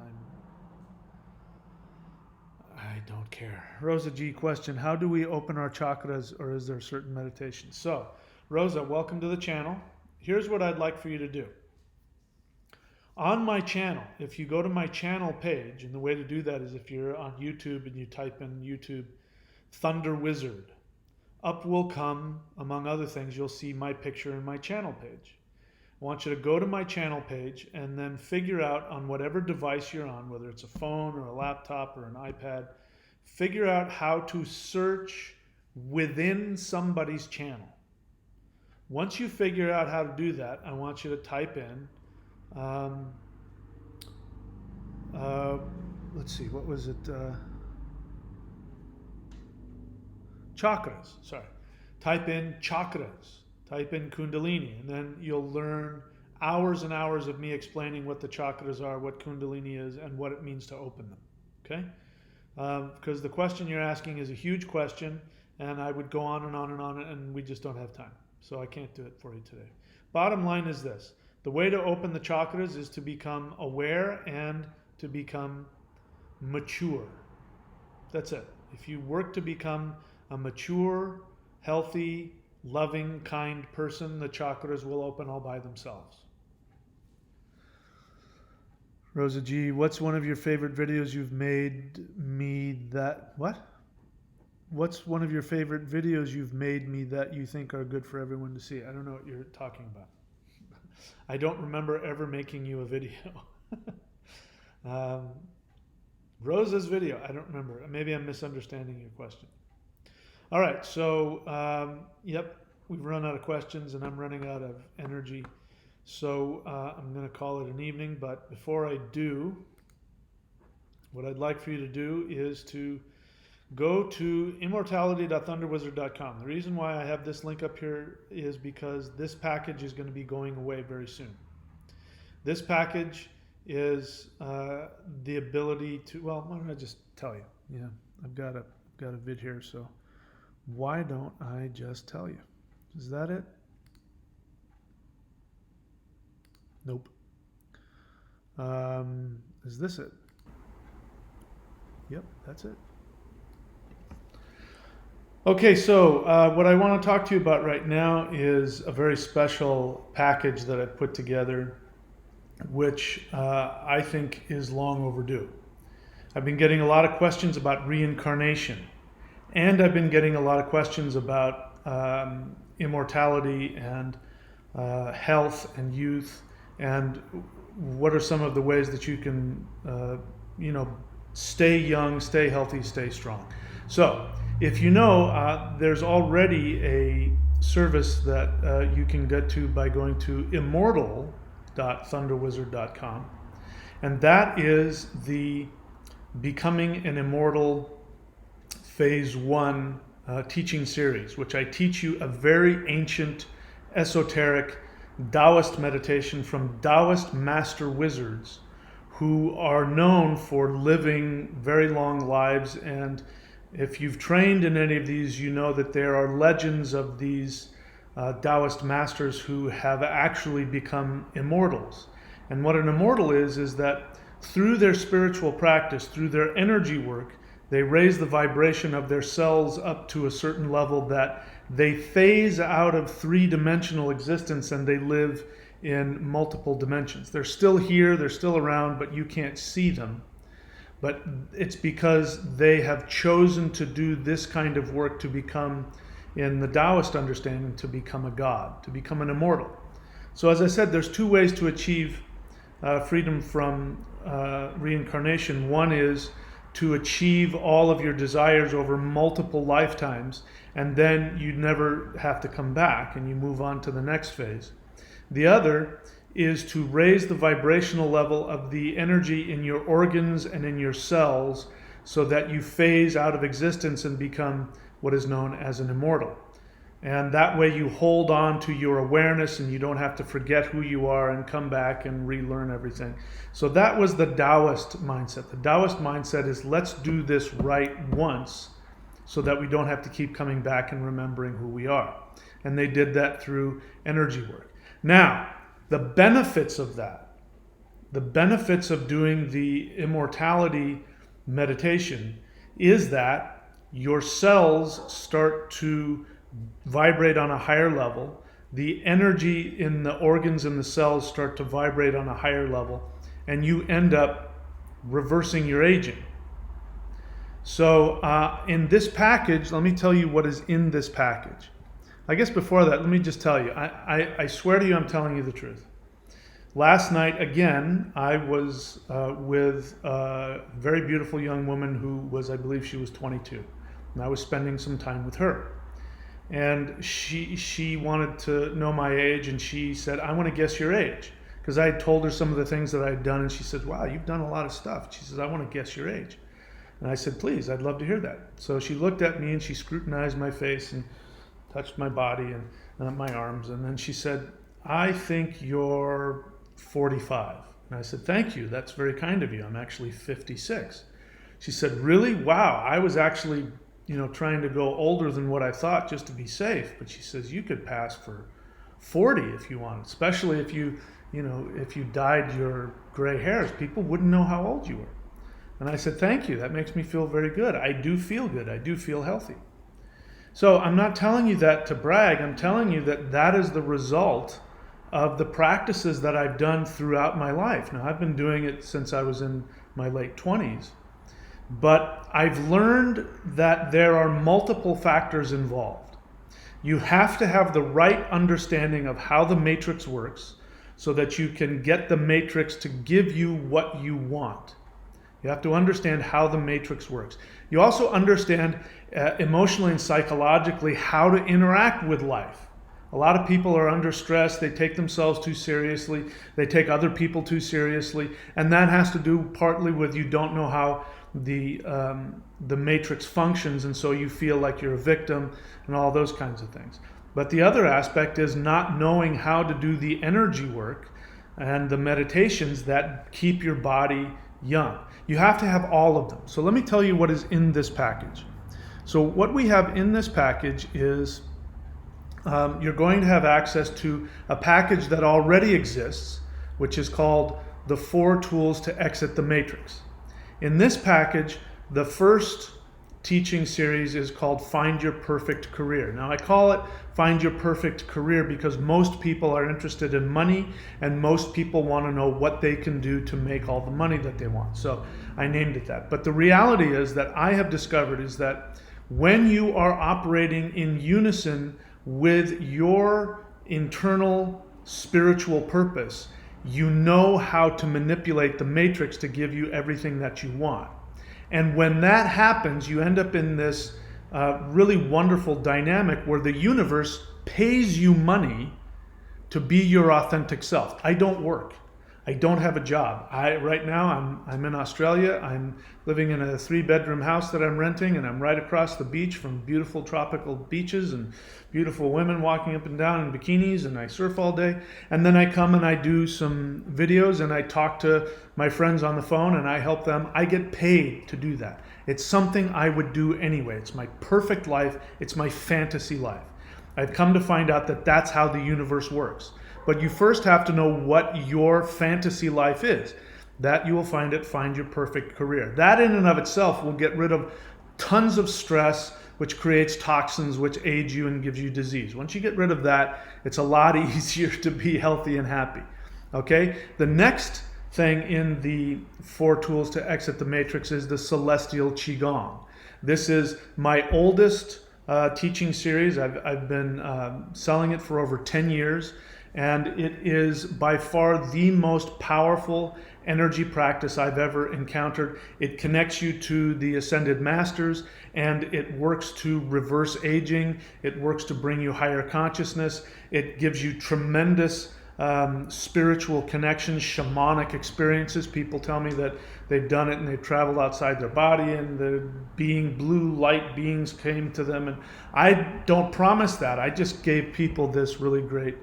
S1: I don't care. Rosa G, question. How do we open our chakras, or is there certain meditation? So, Rosa, welcome to the channel. Here's what I'd like for you to do. On my channel, if you go to my channel page, and the way to do that is if you're on YouTube and you type in YouTube Thunder Wizard, up will come, among other things, you'll see my picture and my channel page. I want you to go to my channel page and then figure out on whatever device you're on, whether it's a phone or a laptop or an iPad, figure out how to search within somebody's channel. Once you figure out how to do that, I want you to type in, let's see, what was it? Chakras, sorry. Type in chakras. Type in Kundalini, and then you'll learn hours and hours of me explaining what the chakras are, what Kundalini is, and what it means to open them. Okay? Because the question you're asking is a huge question, and I would go on and on and on, and we just don't have time. So I can't do it for you today. Bottom line is this. The way to open the chakras is to become aware and to become mature. That's it. If you work to become a mature, healthy, loving, kind person, the chakras will open all by themselves. Rosa G, what's one of your favorite videos you've made me that... What? What's one of your favorite videos you've made me that you think are good for everyone to see? I don't know what you're talking about. I don't remember ever making you a video. Rosa's video, I don't remember. Maybe I'm misunderstanding your question. All right, so, yep, we've run out of questions and I'm running out of energy. So I'm going to call it an evening, but before I do, what I'd like for you to do is to go to immortality.thunderwizard.com. The reason why I have this link up here is because this package is going to be going away very soon. This package is the ability to, well, why don't I just tell you? Yeah, I've got a vid here, so why don't I just tell you? Is that it? Nope. Is this it? Yep, that's it. Okay, so what I want to talk to you about right now is a very special package that I put together, which I think is long overdue. I've been getting a lot of questions about reincarnation, and I've been getting a lot of questions about immortality and health and youth, and what are some of the ways that you can, stay young, stay healthy, stay strong. So, if you know, there's already a service that you can get to by going to immortal.thunderwizard.com, and that is the Becoming an Immortal Phase 1 teaching series, which I teach you a very ancient, esoteric Taoist meditation from Taoist master wizards who are known for living very long lives. And if you've trained in any of these, you know that there are legends of these Taoist masters who have actually become immortals. And what an immortal is that through their spiritual practice, through their energy work, they raise the vibration of their cells up to a certain level that they phase out of three-dimensional existence and they live in multiple dimensions. They're still here, they're still around, but you can't see them. But it's because they have chosen to do this kind of work to become, in the Taoist understanding, to become a god, to become an immortal. So as I said, there's two ways to achieve freedom from reincarnation. One is to achieve all of your desires over multiple lifetimes, and then you never have to come back and you move on to the next phase. The other is to raise the vibrational level of the energy in your organs and in your cells so that you phase out of existence and become what is known as an immortal. And that way you hold on to your awareness and you don't have to forget who you are and come back and relearn everything. So that was the Taoist mindset. The Taoist mindset is, let's do this right once so that we don't have to keep coming back and remembering who we are. And they did that through energy work. Now, the benefits of that, the benefits of doing the immortality meditation is that your cells start to vibrate on a higher level. The energy in the organs and the cells start to vibrate on a higher level, and you end up reversing your aging. So in this package, let me tell you what is in this package. I guess before that, let me just tell you, I swear to you, I'm telling you the truth. Last night, again, I was with a very beautiful young woman who was, I believe she was 22, and I was spending some time with her. And she wanted to know my age, and she said, I want to guess your age. Because I had told her some of the things that I had done, and she said, wow, you've done a lot of stuff. She says, I want to guess your age. And I said, please, I'd love to hear that. So she looked at me and she scrutinized my face and touched my body and my arms. And then she said, I think you're 45. And I said, thank you. That's very kind of you. I'm actually 56. She said, really? Wow. I was actually, trying to go older than what I thought just to be safe. But she says, you could pass for 40 if you want, especially if if you dyed your gray hairs, people wouldn't know how old you were. And I said, thank you. That makes me feel very good. I do feel good. I do feel healthy. So I'm not telling you that to brag. I'm telling you that that is the result of the practices that I've done throughout my life. Now, I've been doing it since I was in my late 20s, but I've learned that there are multiple factors involved. You have to have the right understanding of how the matrix works so that you can get the matrix to give you what you want. You have to understand how the matrix works. You also understand emotionally and psychologically how to interact with life. A lot of people are under stress. They take themselves too seriously. They take other people too seriously. And that has to do partly with you don't know how the matrix functions, and so you feel like you're a victim and all those kinds of things. But the other aspect is not knowing how to do the energy work and the meditations that keep your body young. You have to have all of them. So let me tell you what is in this package. So what we have in this package is you're going to have access to a package that already exists, which is called the 4 Tools to Exit the Matrix. In this package, the first teaching series is called Find Your Perfect Career. Now, I call it Find Your Perfect Career because most people are interested in money and most people want to know what they can do to make all the money that they want. So I named it that. But the reality is that I have discovered is that when you are operating in unison with your internal spiritual purpose, you know how to manipulate the matrix to give you everything that you want. And when that happens, you end up in this really wonderful dynamic where the universe pays you money to be your authentic self. I don't work. I don't have a job. Right now I'm in Australia. I'm living in a 3-bedroom house that I'm renting, and I'm right across the beach from beautiful tropical beaches and beautiful women walking up and down in bikinis, and I surf all day. And then I come and I do some videos and I talk to my friends on the phone and I help them. I get paid to do that. It's something I would do anyway. It's my perfect life. It's my fantasy life. I've come to find out that that's how the universe works. But you first have to know what your fantasy life is. That you will find at Find Your Perfect Career. That in and of itself will get rid of tons of stress, which creates toxins, which age you and gives you disease. Once you get rid of that, it's a lot easier to be healthy and happy. Okay? The next thing in the 4 Tools to Exit the Matrix is the Celestial Qigong. This is my oldest teaching series. I've been selling it for over 10 years. And it is by far the most powerful energy practice I've ever encountered. It connects you to the Ascended Masters, and it works to reverse aging. It works to bring you higher consciousness. It gives you tremendous spiritual connections, shamanic experiences. People tell me that they've done it and they've traveled outside their body and the blue light beings came to them. And I don't promise that. I just gave people this really great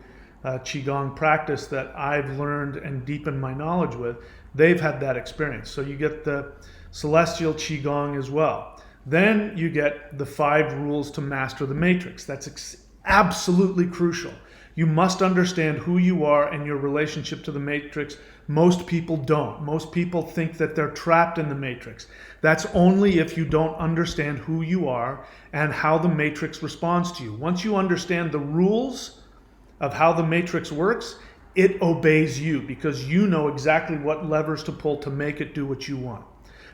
S1: Qigong practice that I've learned and deepened my knowledge with. They've had that experience. So you get the Celestial Qigong as well. Then you get the 5 rules to master the matrix. That's absolutely crucial. You must understand who you are and your relationship to the matrix. Most people don't. Most people think that they're trapped in the matrix. That's only if you don't understand who you are and how the matrix responds to you. Once you understand the rules of how the matrix works, it obeys you because you know exactly what levers to pull to make it do what you want.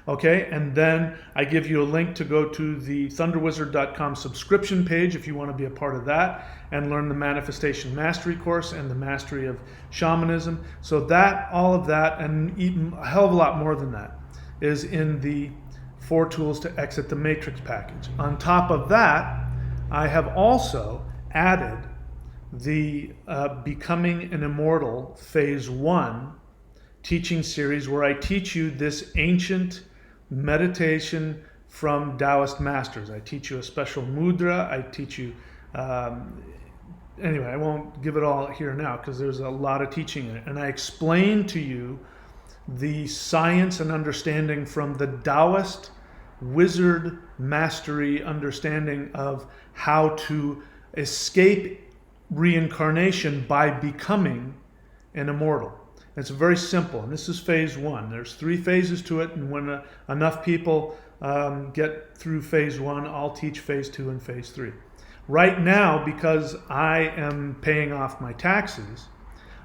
S1: Okay, and then I give you a link to go to the thunderwizard.com subscription page if you want to be a part of that and learn the Manifestation Mastery course and the Mastery of Shamanism. So that, all of that, and even a hell of a lot more than that is in the 4 Tools to Exit the Matrix package. On top of that, I have also added the Becoming an Immortal Phase 1 teaching series where I teach you this ancient meditation from Taoist masters. I teach you a special mudra. I teach you, anyway, I won't give it all here now because there's a lot of teaching in it. And I explain to you the science and understanding from the Taoist wizard mastery understanding of how to escape reincarnation by becoming an immortal. It's very simple, and this is phase one. There's 3 phases to it, and when enough people get through phase one, I'll teach phase 2 and phase 3. Right now, because I am paying off my taxes,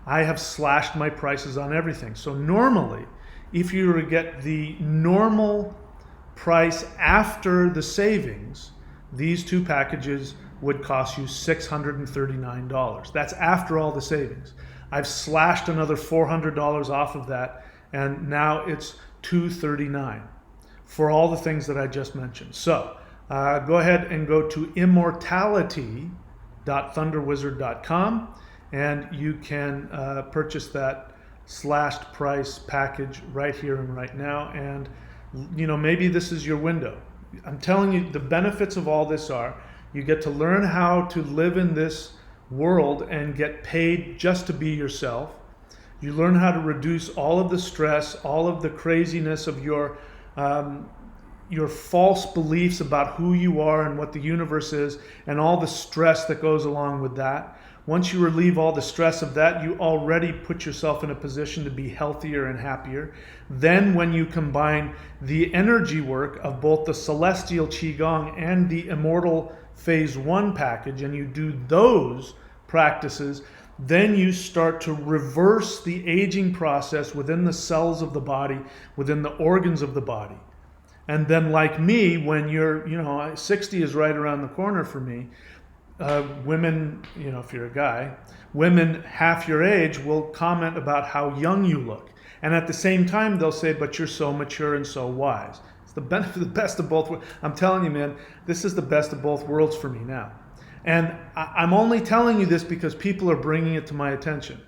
S1: I have slashed my prices on everything. So normally, if you were to get the normal price after the savings, these 2 packages would cost you $639. That's after all the savings. I've slashed another $400 off of that, and now it's $239 for all the things that I just mentioned. So go ahead and go to immortality.thunderwizard.com, and you can purchase that slashed price package right here and right now. And maybe this is your window. I'm telling you, the benefits of all this are you get to learn how to live in this world and get paid just to be yourself. You learn how to reduce all of the stress, all of the craziness of your false beliefs about who you are and what the universe is, and all the stress that goes along with that. Once you relieve all the stress of that, you already put yourself in a position to be healthier and happier. Then when you combine the energy work of both the Celestial Qigong and the Immortal Phase 1 package, and you do those practices, then you start to reverse the aging process within the cells of the body, within the organs of the body. And then, like me, when you're, 60 is right around the corner for me. Women, if you're a guy, women half your age will comment about how young you look. And at the same time, they'll say, but you're so mature and so wise. It's the best of both worlds. I'm telling you, man, this is the best of both worlds for me now. And I'm only telling you this because people are bringing it to my attention.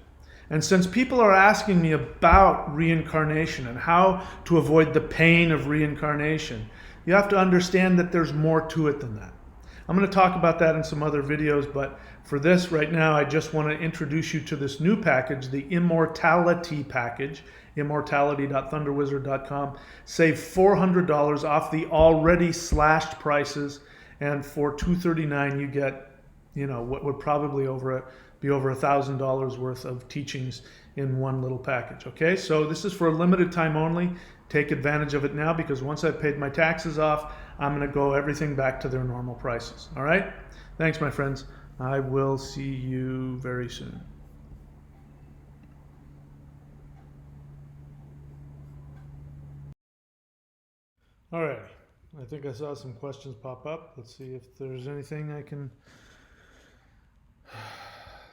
S1: And since people are asking me about reincarnation and how to avoid the pain of reincarnation, you have to understand that there's more to it than that. I'm going to talk about that in some other videos, but for this right now, I just want to introduce you to this new package, the Immortality package, immortality.thunderwizard.com. Save $400 off the already slashed prices, and for $239 you get, what would probably be over $1,000 worth of teachings in one little package. Okay, so this is for a limited time only. Take advantage of it now, because once I've paid my taxes off, I'm going to go everything back to their normal prices. All right? Thanks, my friends. I will see you very soon. All right. I think I saw some questions pop up. Let's see if there's anything I can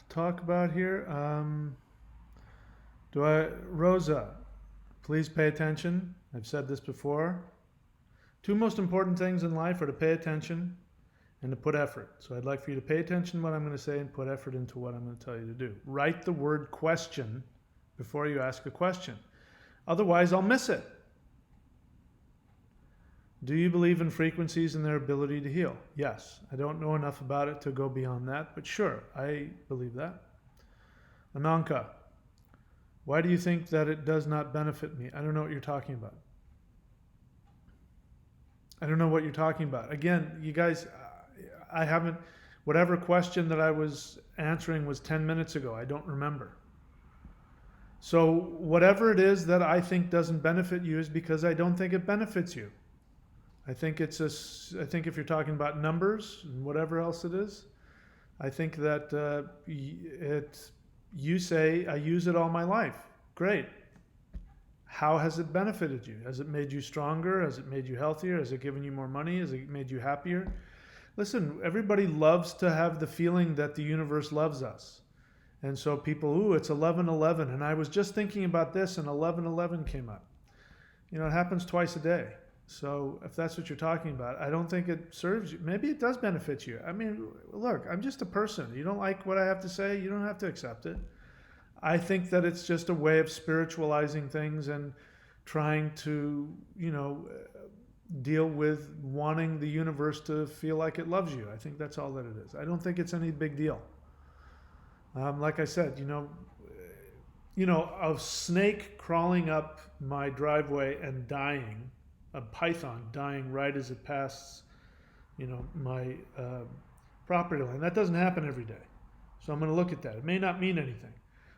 S1: talk about here. Rosa, please pay attention. I've said this before. 2 most important things in life are to pay attention and to put effort. So I'd like for you to pay attention to what I'm going to say and put effort into what I'm going to tell you to do. Write the word question before you ask a question. Otherwise, I'll miss it. Do you believe in frequencies and their ability to heal? Yes. I don't know enough about it to go beyond that, but sure, I believe that. Ananka, why do you think that it does not benefit me? I don't know what you're talking about. I don't know what you're talking about. Again, you guys, I haven't, whatever question that I was answering was 10 minutes ago. I don't remember. So whatever it is that I think doesn't benefit you is because I don't think it benefits you. I think if you're talking about numbers and whatever else it is, I think that you say, I use it all my life. Great. How has it benefited you? Has it made you stronger? Has it made you healthier? Has it given you more money? Has it made you happier? Listen, everybody loves to have the feeling that the universe loves us. And so people, it's 11:11. And I was just thinking about this and 11:11 came up. It happens twice a day. So if that's what you're talking about, I don't think it serves you. Maybe it does benefit you. I mean, look, I'm just a person. You don't like what I have to say, you don't have to accept it. I think that it's just a way of spiritualizing things and trying to, deal with wanting the universe to feel like it loves you. I think that's all that it is. I don't think it's any big deal. Like I said, a snake crawling up my driveway and dying, a python dying right as it passes, my property line. That doesn't happen every day. So I'm going to look at that. It may not mean anything.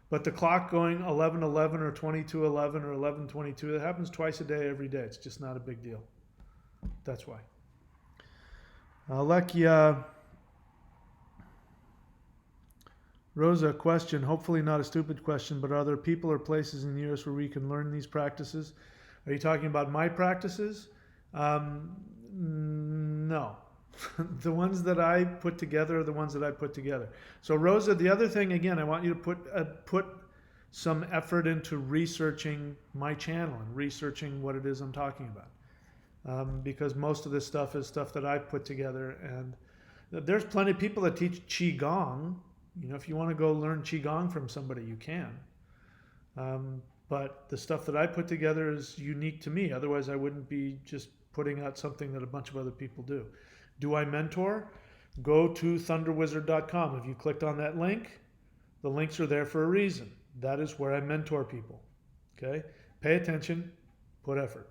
S1: But the clock going 11:11 or 22:11 or 11:22, it happens twice a day, every day. It's just not a big deal. That's why. Alekia Rosa, question, hopefully not a stupid question, but are there people or places in the universe where we can learn these practices? Are you talking about my practices? No. The ones that I put together are the ones that I put together. So Rosa, the other thing, again, I want you to put some effort into researching my channel and researching what it is I'm talking about. Because most of this stuff is stuff that I've put together. And there's plenty of people that teach Qigong. You know, if you want to go learn Qigong from somebody, you can. But the stuff that I put together is unique to me. Otherwise, I wouldn't be just putting out something that a bunch of other people do. Do I mentor? Go to thunderwizard.com. If you clicked on that link, the links are there for a reason. That is where I mentor people. Okay? Pay attention, put effort.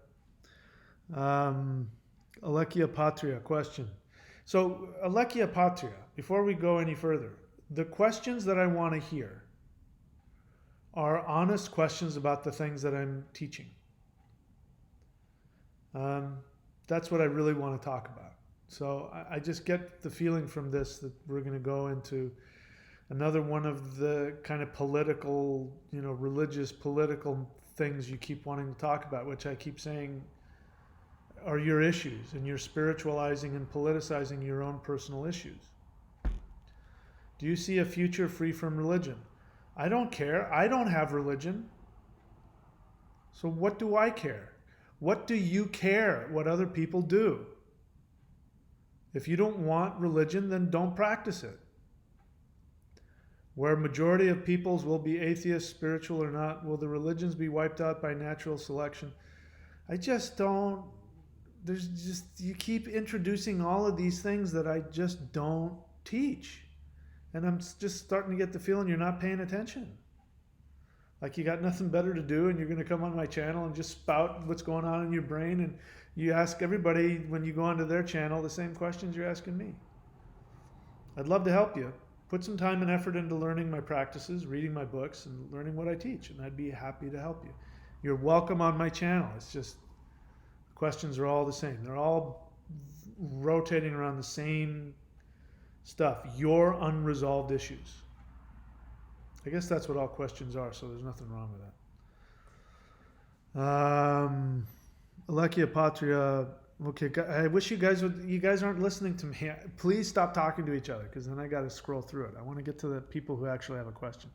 S1: Alekia Patria, question. So, Alekia Patria, before we go any further, the questions that I want to hear are honest questions about the things that I'm teaching. That's what I really want to talk about. So I just get the feeling from this that we're going to go into another one of the kind of political, you know, religious, political things you keep wanting to talk about, which I keep saying are your issues, and you're spiritualizing and politicizing your own personal issues. Do you see a future free from religion? I don't care. I don't have religion. So what do I care? What do you care what other people do? If you don't want religion, then don't practice it. Where a majority of peoples will be atheists, spiritual or not, will the religions be wiped out by natural selection? I just don't, you keep introducing all of these things that I just don't teach. And I'm just starting to get the feeling you're not paying attention. Like you got nothing better to do and you're going to come on my channel and just spout what's going on in your brain, and you ask everybody when you go onto their channel the same questions you're asking me. I'd love to help you. Put some time and effort into learning my practices, reading my books, and learning what I teach, and I'd be happy to help you. You're welcome on my channel. It's just questions are all the same. They're all rotating around the same stuff, your unresolved issues. I guess that's what all questions are, so there's nothing wrong with that. Alekia Patria, okay, I wish you guys aren't listening to me. Please stop talking to each other, because then I got to scroll through it. I want to get to the people who actually have a question.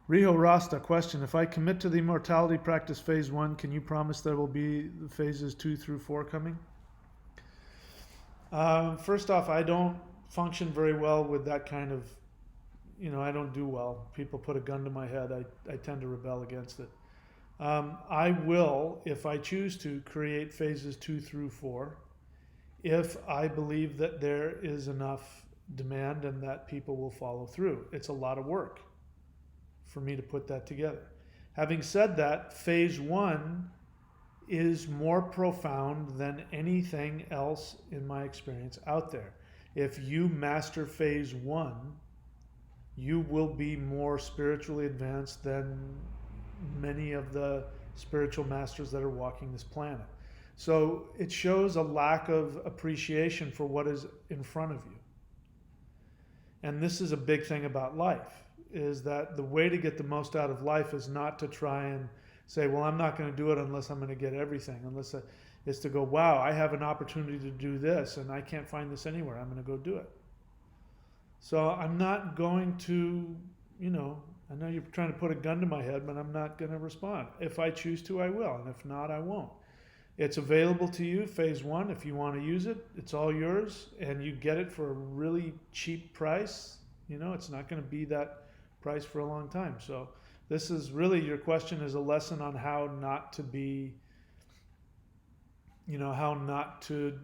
S1: Riho Rasta, question, if I commit to the immortality practice phase 1, can you promise there will be phases 2 through 4 coming? First off, I don't function very well with that kind of, I don't do well. People put a gun to my head, I tend to rebel against it. I will, if I choose to, create phases 2 through 4 if I believe that there is enough demand and that people will follow through. It's a lot of work for me to put that together. Having said that, phase 1 is more profound than anything else in my experience out there. If you master phase 1, you will be more spiritually advanced than many of the spiritual masters that are walking this planet. So it shows a lack of appreciation for what is in front of you. And this is a big thing about life, is that the way to get the most out of life is not to try and say, well, I'm not going to do it unless I'm going to get everything. It's to go, wow, I have an opportunity to do this and I can't find this anywhere. I'm going to go do it. So I'm not going to, I know you're trying to put a gun to my head, but I'm not going to respond. If I choose to, I will. And if not, I won't. It's available to you, phase 1. If you want to use it, it's all yours. And you get it for a really cheap price. It's not going to be that price for a long time. So this is really, your question is a lesson on how not to be, how not to,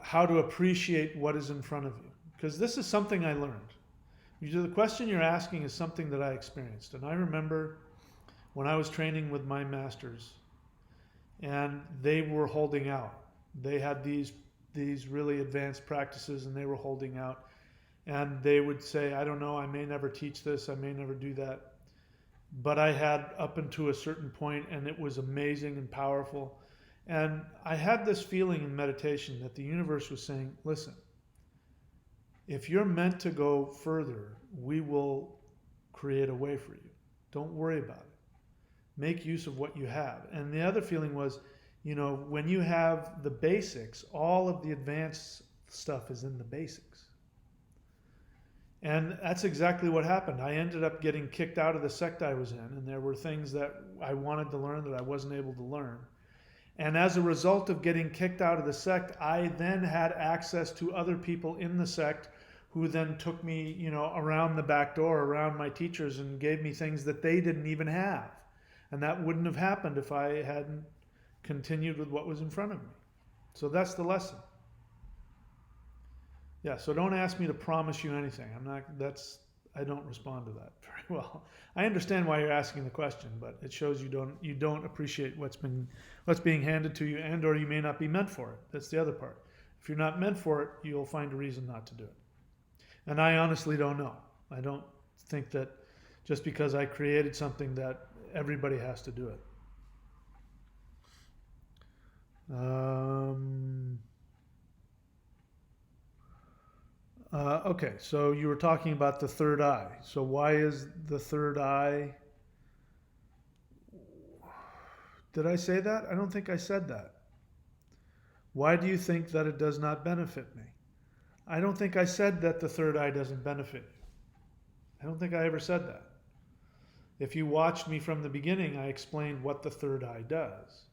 S1: how to appreciate what is in front of you. Because this is something I learned. The question you're asking is something that I experienced. And I remember when I was training with my masters and they were holding out. They had these these really advanced practices, and they were holding out. And they would say, I don't know, I may never teach this, I may never do that. But I had up until a certain point, and it was amazing and powerful. And I had this feeling in meditation that the universe was saying, listen, if you're meant to go further, we will create a way for you. Don't worry about it. Make use of what you have. And the other feeling was, when you have the basics, all of the advanced stuff is in the basics. And that's exactly what happened. I ended up getting kicked out of the sect I was in, and there were things that I wanted to learn that I wasn't able to learn. And as a result of getting kicked out of the sect, I then had access to other people in the sect who then took me, around the back door, around my teachers, and gave me things that they didn't even have. And that wouldn't have happened if I hadn't continued with what was in front of me. So that's the lesson. Yeah, so don't ask me to promise you anything. I don't respond to that very well. I understand why you're asking the question, but it shows you don't appreciate what's being handed to you, and or you may not be meant for it. That's the other part. If you're not meant for it, you'll find a reason not to do it. And I honestly don't know. I don't think that just because I created something that everybody has to do it. Okay, so you were talking about the third eye. So why is the third eye? Did I say that? I don't think I said that. Why do you think that it does not benefit me? I don't think I said that the third eye doesn't benefit you. I don't think I ever said that. If you watched me from the beginning, I explained what the third eye does.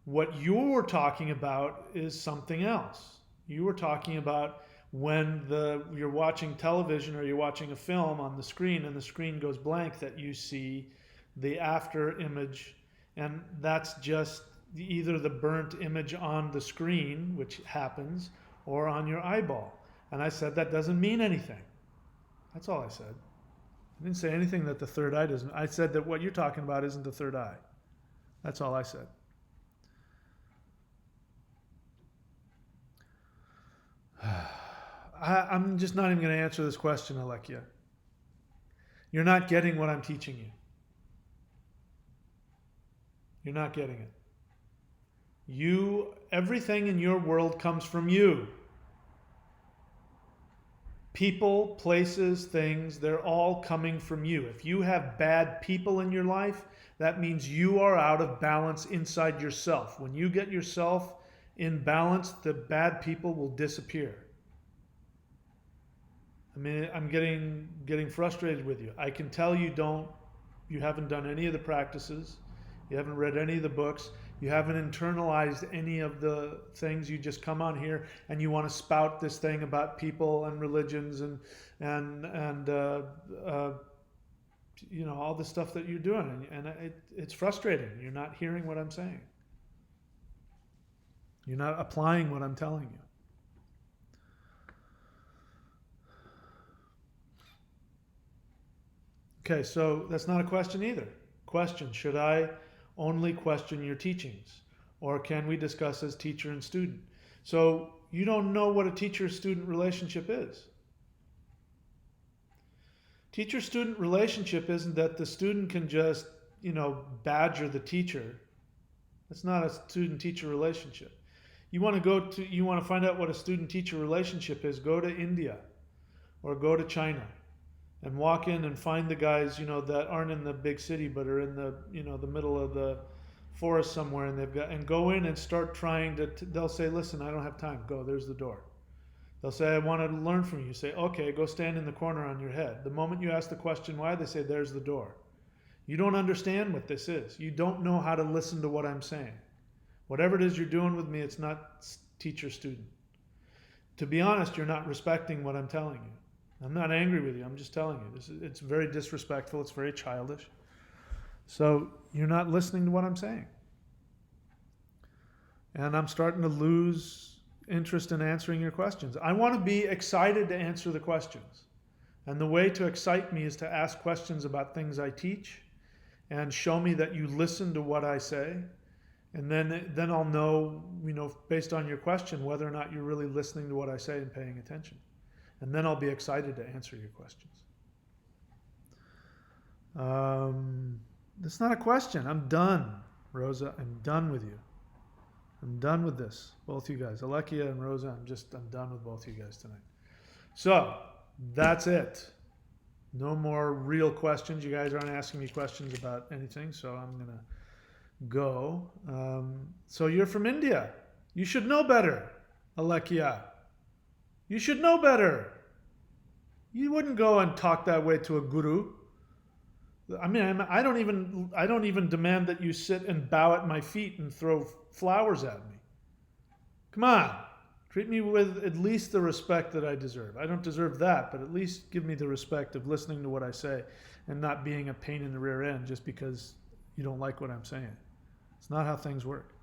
S1: What you're talking about is something else. You were talking about when you're watching television or you're watching a film on the screen and the screen goes blank, that you see the after image, and that's just either the burnt image on the screen, which happens, or on your eyeball. And I said that doesn't mean anything. That's all I said. I didn't say anything that the third eye doesn't. I said that what you're talking about isn't the third eye. That's all I said. I'm just not even going to answer this question, Alekia. You're not getting what I'm teaching you. You're not getting it. Everything in your world comes from you. People, places, things, they're all coming from you. If you have bad people in your life, that means you are out of balance inside yourself. When you get yourself in balance, the bad people will disappear. I mean, I'm getting frustrated with you. I can tell you haven't done any of the practices. You haven't read any of the books. You haven't internalized any of the things. You just come on here and you want to spout this thing about people and religions and all the stuff that you're doing, and it's frustrating. You're not hearing what I'm saying. You're not applying what I'm telling you. Okay, so that's not a question either. Question: should I only question your teachings, or can we discuss as teacher and student? So you don't know what a teacher-student relationship is. Teacher-student relationship isn't that the student can just, badger the teacher. That's not a student-teacher relationship. You want to find out what a student-teacher relationship is, go to India or go to China and walk in and find the guys, that aren't in the big city but are in the, the middle of the forest somewhere, and go in and start trying to, they'll say, listen, I don't have time. Go, there's the door. They'll say, I want to learn from you. You say, okay, go stand in the corner on your head. The moment you ask the question why, they say, there's the door. You don't understand what this is. You don't know how to listen to what I'm saying. Whatever it is you're doing with me, it's not teacher-student. To be honest, you're not respecting what I'm telling you. I'm not angry with you. I'm just telling you. It's very disrespectful. It's very childish. So you're not listening to what I'm saying. And I'm starting to lose interest in answering your questions. I want to be excited to answer the questions. And the way to excite me is to ask questions about things I teach and show me that you listen to what I say And then I'll know, based on your question, whether or not you're really listening to what I say and paying attention. And then I'll be excited to answer your questions. That's not a question. I'm done, Rosa. I'm done with you. I'm done with this. Both you guys. Alekia and Rosa, I'm done with both you guys tonight. So, that's it. No more real questions. You guys aren't asking me questions about anything, so I'm going to go. So you're from India. You should know better, Alekia. You should know better. You wouldn't go and talk that way to a guru. I mean, I don't even demand that you sit and bow at my feet and throw flowers at me. Come on. Treat me with at least the respect that I deserve. I don't deserve that, but at least give me the respect of listening to what I say and not being a pain in the rear end just because you don't like what I'm saying. It's not how things work.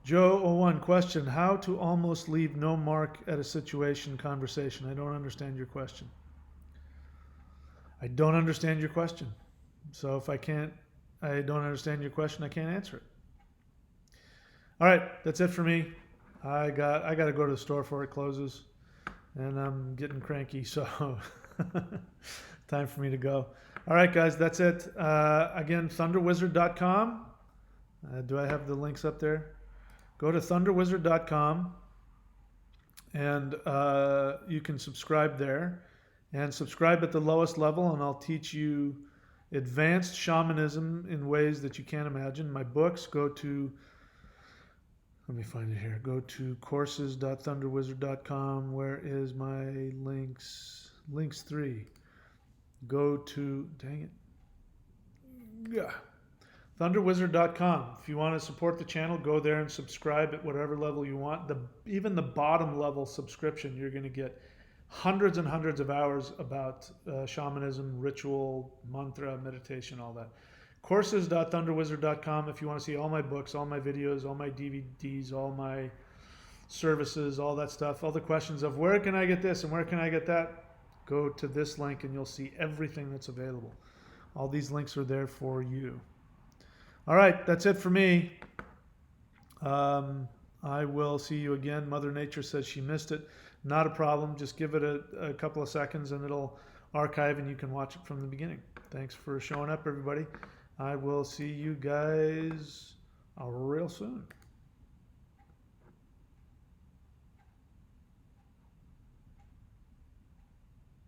S1: Joe01, question, how to almost leave no mark at a situation, conversation? I don't understand your question. I don't understand your question. So if I don't understand your question, I can't answer it. All right, that's it for me. I got to go to the store before it closes, and I'm getting cranky, so time for me to go. All right, guys, that's it. Again, thunderwizard.com. Do I have the links up there? Go to thunderwizard.com, and you can subscribe there. And subscribe at the lowest level, and I'll teach you advanced shamanism in ways that you can't imagine. My books, let me find it here. Go to courses.thunderwizard.com. Where is my links? Links 3. Go to, dang it. Yeah. Thunderwizard.com. If you want to support the channel, go there and subscribe at whatever level you want. Even the bottom level subscription, you're going to get hundreds and hundreds of hours about shamanism, ritual, mantra, meditation, all that. Courses.thunderwizard.com if you want to see all my books, all my videos, all my DVDs, all my services, all that stuff, all the questions of where can I get this and where can I get that, go to this link and you'll see everything that's available. All these links are there for you. All right, that's it for me. I will see you again. Mother Nature says she missed it. Not a problem. Just give it a couple of seconds and it'll archive and you can watch it from the beginning. Thanks for showing up, everybody. I will see you guys real soon.